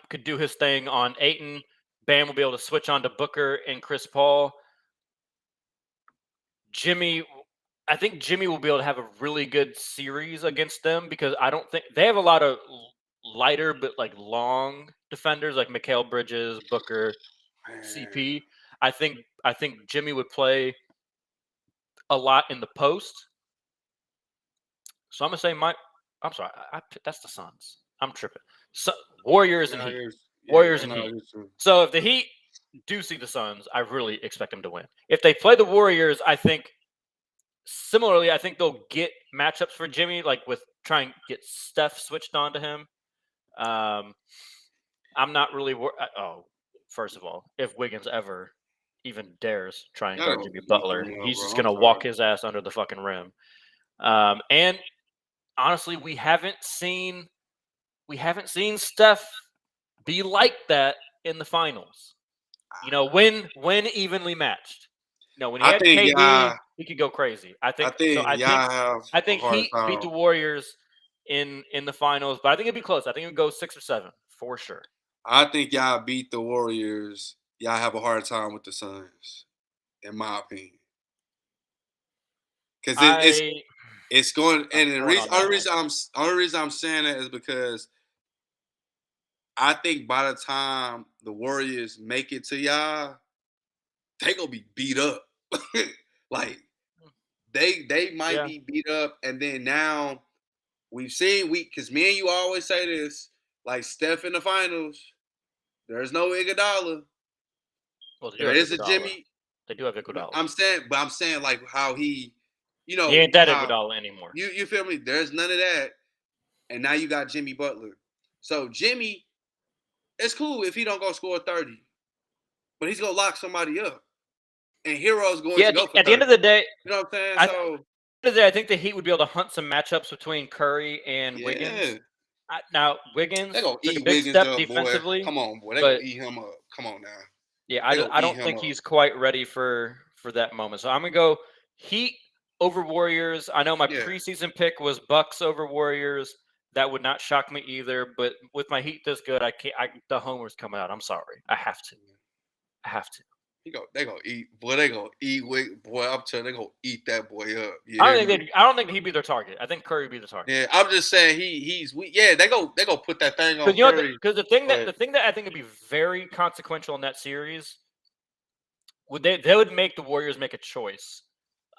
could do his thing on Ayton. Bam will be able to switch on to Booker and Chris Paul. I think Jimmy will be able to have a really good series against them because I don't think they have a lot of lighter but like long defenders like Mikal Bridges, Booker, CP. I think Jimmy would play a lot in the post. So I'm gonna say I'm sorry, that's the Suns. I'm tripping. So, Warriors and Heat. Warriors and Heat. So if the Heat do see the Suns, I really expect them to win. If they play the Warriors, I think similarly, I think they'll get matchups for Jimmy, like with trying to get Steph switched on to him. I'm not really first of all, if Wiggins ever even dares try and guard Jimmy Butler, he's just gonna walk his ass under the fucking rim. And honestly, we haven't seen Steph be like that in the finals. When evenly matched. When he had KD, he could go crazy. I think Heat beat the Warriors in the finals, but I think it'd be close. I think it would go 6 or 7 for sure. I think y'all beat the Warriors. Y'all have a hard time with the Suns, in my opinion. Because it's going, and the only reason I'm saying that is because I think by the time the Warriors make it to y'all, they gonna be beat up. Like they might be beat up, and then now we've seen because me and you always say this, like Steph in the finals, there's no Iguodala. Well, there is a Jimmy. They do have Iguodala. I'm saying like how he, he ain't that Iguodala anymore. You feel me? There's none of that, and now you got Jimmy Butler. So Jimmy, it's cool if he don't go score 30, but he's gonna lock somebody up. And Hero's going to go for 30. At the end of the day, you know what I'm saying? I think the Heat would be able to hunt some matchups between Curry and Wiggins. Now, Wiggins took a big step defensively. Boy. Come on, boy. They're going to eat him up. Come on now. Yeah, I don't think he's quite ready for that moment. So I'm going to go Heat over Warriors. I know my preseason pick was Bucks over Warriors. That would not shock me either. But with my Heat this good, the homer's coming out. I'm sorry. I have to. They gonna eat, boy. They gonna eat, boy. I'm telling you, they gonna eat that boy up. I don't think he'd be their target. I think Curry would be the target. Yeah, I'm just saying he's weak. Yeah, they go put that thing on Curry. Because the thing that I think would be very consequential in that series they would make the Warriors make a choice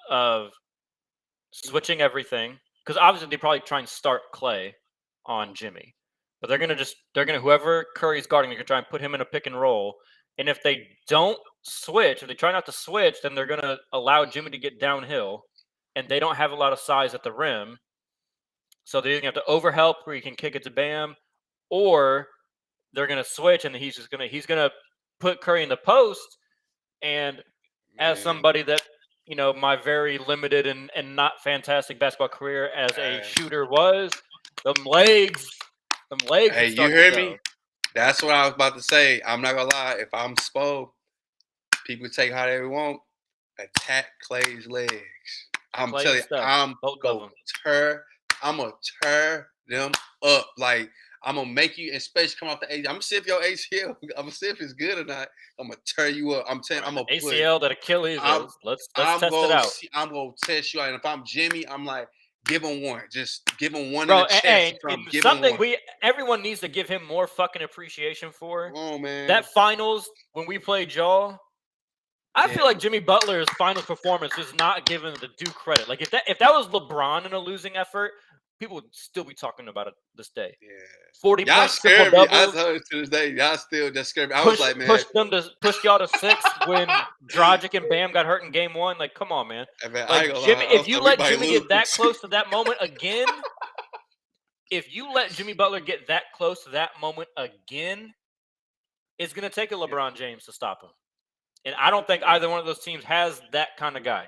of switching everything because obviously they probably try and start Clay on Jimmy, but they're gonna whoever Curry's guarding, they're gonna try and put him in a pick and roll. And if they don't switch, if they try not to switch, then they're going to allow Jimmy to get downhill, and they don't have a lot of size at the rim. So they're either going to have to overhelp where he can kick it to Bam, or they're going to switch, and he's going to put Curry in the post. And as somebody that, my very limited and not fantastic basketball career as a shooter was, them legs. Hey, you hear me? That's what I was about to say. I'm not gonna lie. If I'm Spo, people take how they want. Attack Clay's legs. I'm telling you, I'm gonna tear them up. Like I'm gonna make you, especially come off the ACL. I'm gonna see if your ACL. I'm gonna see if it's good or not. I'm gonna tear you up. I'm telling. I'm gonna put. ACL, that Achilles. I'm. Let's I'm test it gonna. out, See, I'm gonna test you out. And if I'm Jimmy, I'm like, give him one. Just give him one in bro. the chest And or something. Give him something one. everyone needs to give him more fucking appreciation for. Come on, man. That finals when we played y'all. I feel Yeah. like Jimmy Butler's finals performance is not given the due credit. Like if that was LeBron in a losing effort, people would still be talking about it this day. Yeah. 40 Y'all points, triple scared me. I doubles. told you to this day. Y'all still just scared me. I was like, man. Pushed y'all to 6 when Dragic and Bam got hurt in game 1. Like, come on, man. Hey, man, I Like ain't gonna Jimmy, lie. if you we let might Jimmy lose. get that close to that moment again, if you let Jimmy Butler get that close to that moment again, it's gonna take a LeBron James to stop him. And I don't think either one of those teams has that kind of guy.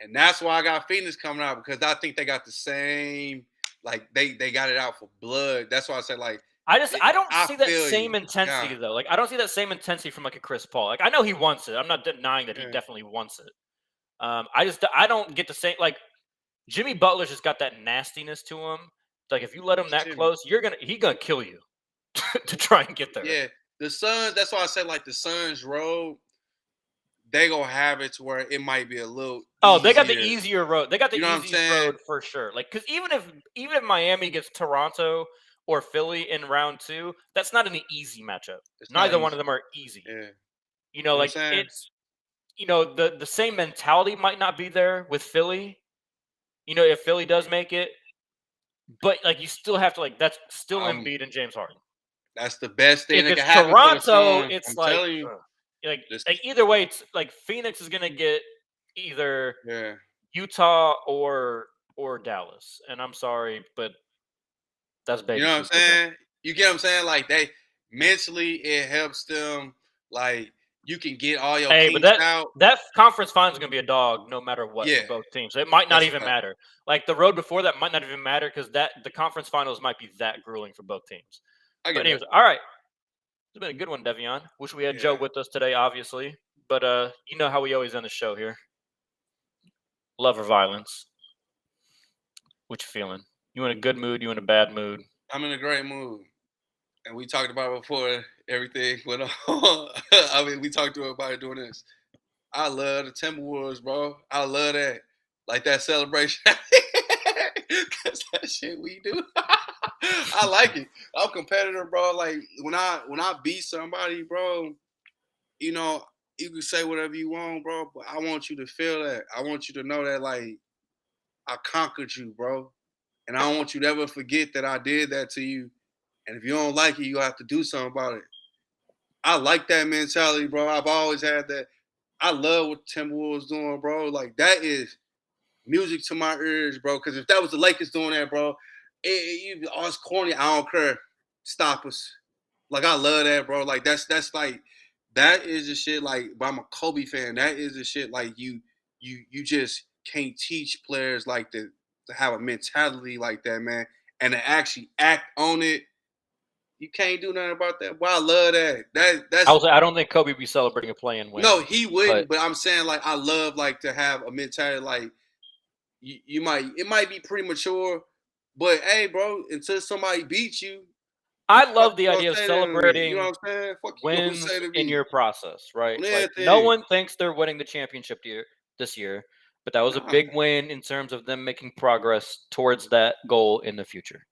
And that's why I got Phoenix coming out, because I think they got the same, like they got it out for blood. That's why I said, like, I don't see that feel same you. intensity God. though. Like I don't see that same intensity from like a Chris Paul. Like I know he wants it. I'm not denying that he Yeah. definitely wants it. I don't get the same, like Jimmy Butler's just got that nastiness to him. Like if you let him that Jimmy. close, he's gonna kill you to try and get there. Yeah, the Suns. That's why I said, like, the Suns road, they gonna have it to where it might be a little. Oh, they got the easier. easier road. They got the You know what I'm easiest saying? road for sure. Like because even if Miami gets Toronto or Philly in round 2, that's not an easy matchup. It's not Neither one easy. of them are easy. Yeah. You know, You know like what I'm saying? it's the same mentality might not be there with Philly. You know, if Philly does make it, but like you still have to that's still Embiid and James Harden. That's the best thing If that it's can happen for the Toronto, Suns. it's I'm like telling you. like This, either way, it's like Phoenix is gonna get either yeah. Utah or Dallas, and I'm sorry, but that's You baby know what I'm food for them. saying? You get what I'm saying? Like, they mentally, it helps them. Like, you can get all your Hey, but kinks out. that conference final is gonna be a dog no matter what Yeah, for both teams. It might not that's a even fact. matter. Like the road before that might not even matter because the conference finals might be that grueling for both teams. I But get anyways, that. all right. It's been a good one, Devion. Wish we had Joe Yeah. with us today, obviously. But you know how we always end the show here. Love or violence? What you feeling? You in a good mood? You in a bad mood? I'm in a great mood. And we talked about it before everything went on. I mean, we talked about it doing this. I love the Timberwolves, bro. I love that. Like that celebration. That's that shit we do. I like it. I'm competitive, bro. Like when I beat somebody, bro, you know, you can say whatever you want, bro, but I want you to feel that. I want you to know that, like, I conquered you, bro. And I don't want you to ever forget that I did that to you. And if you don't like it, you have to do something about it. I like that mentality, bro. I've always had that. I love what Timberwolves doing, bro. Like, that is music to my ears, bro. Because if that was the Lakers doing that, bro, it's corny. I don't care. Stop us. Like, I love that, bro. Like, that's like, that is the shit. Like, but I'm a Kobe fan. That is the shit. Like, you just can't teach players like to have a mentality like that, man, and to actually act on it. You can't do nothing about that. Well, I love that. That's I don't think Kobe be celebrating a play-in win. no, he wouldn't. But But I'm saying, like, I love, like, to have a mentality like it might be premature, but hey, bro, until somebody beats you, I fuck love the you gonna idea of say that to me? You know celebrating what I'm saying? Fuck you gonna wins say to in me your process, right? on Like no everything? one thinks they're winning the championship this year, but that was a Nah. big win in terms of them making progress towards that goal in the future.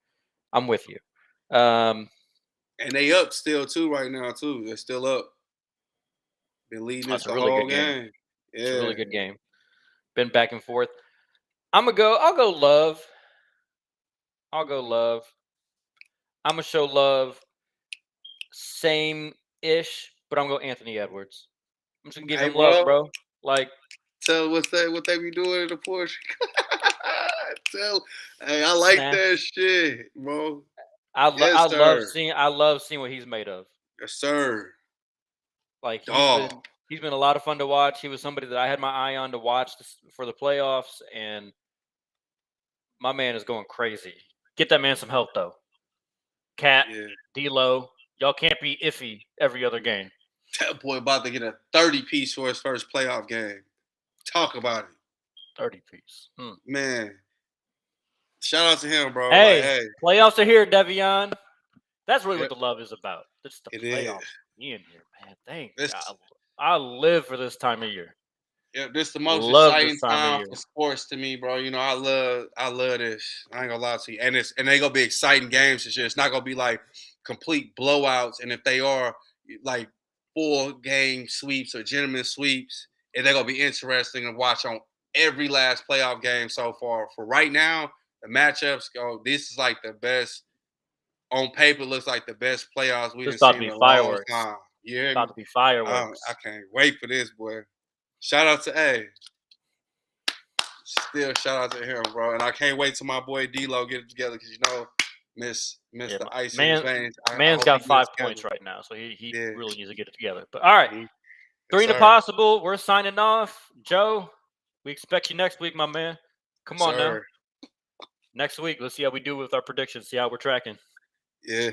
I'm with you. And they up still too right now too. They're still up. Been leading this That's a the really whole good game. game. It's a Yeah. really good game. Been back and forth. I'll go love. I'll go love. I'm gonna show love same-ish, but I'm gonna go Anthony Edwards. I'm just gonna give Hey, him love, bro. bro. Like Tell what they be doing in the Porsche. Tell, hey, I like snap. that shit, bro. I Yes, sir. love seeing what he's made of. Yes, sir. Like Dog. he's been a lot of fun to watch. He was somebody that I had my eye on to watch for the playoffs, and my man is going crazy. Get that man some help though. Cat, Yeah. D'Lo, y'all can't be iffy every other game. That boy about to get a 30-piece for his first playoff game. Talk about it. 30-piece. Man. Shout out to him, bro. Like, Hey, hey. playoffs are here, Devion. That's really Yep, what the love is about. Just the it playoffs is. being here, man. Thank This, God. I live for this time of year. yeah, this the most Love this exciting time of time year. for sports to me, bro. You know, I love this. I ain't gonna lie to you, and they gonna be exciting games this year. It's not gonna be like complete blowouts, and if they are like 4-game sweeps or gentlemen sweeps, and they're gonna be interesting to watch on every last playoff game so far. For right now, the matchups go. This is like the best on paper. Looks like the best playoffs we This done about to seen be in a long fireworks. time. You hear me? About to be fireworks. I can't wait for this, boy. Shout out to A. Still shout out to him, bro. And I can't wait till my boy D-Lo get it together because miss Yeah, the ice in his veins. I man's hope he got gets 5 it points together. right now, so he Yeah. really needs to get it together. But all right, Yes, 3 in the sir. possible. We're signing off. Joe, we expect you next week, my man. Come on now. Sir. Next week, let's see how we do with our predictions. See how we're tracking. Yeah.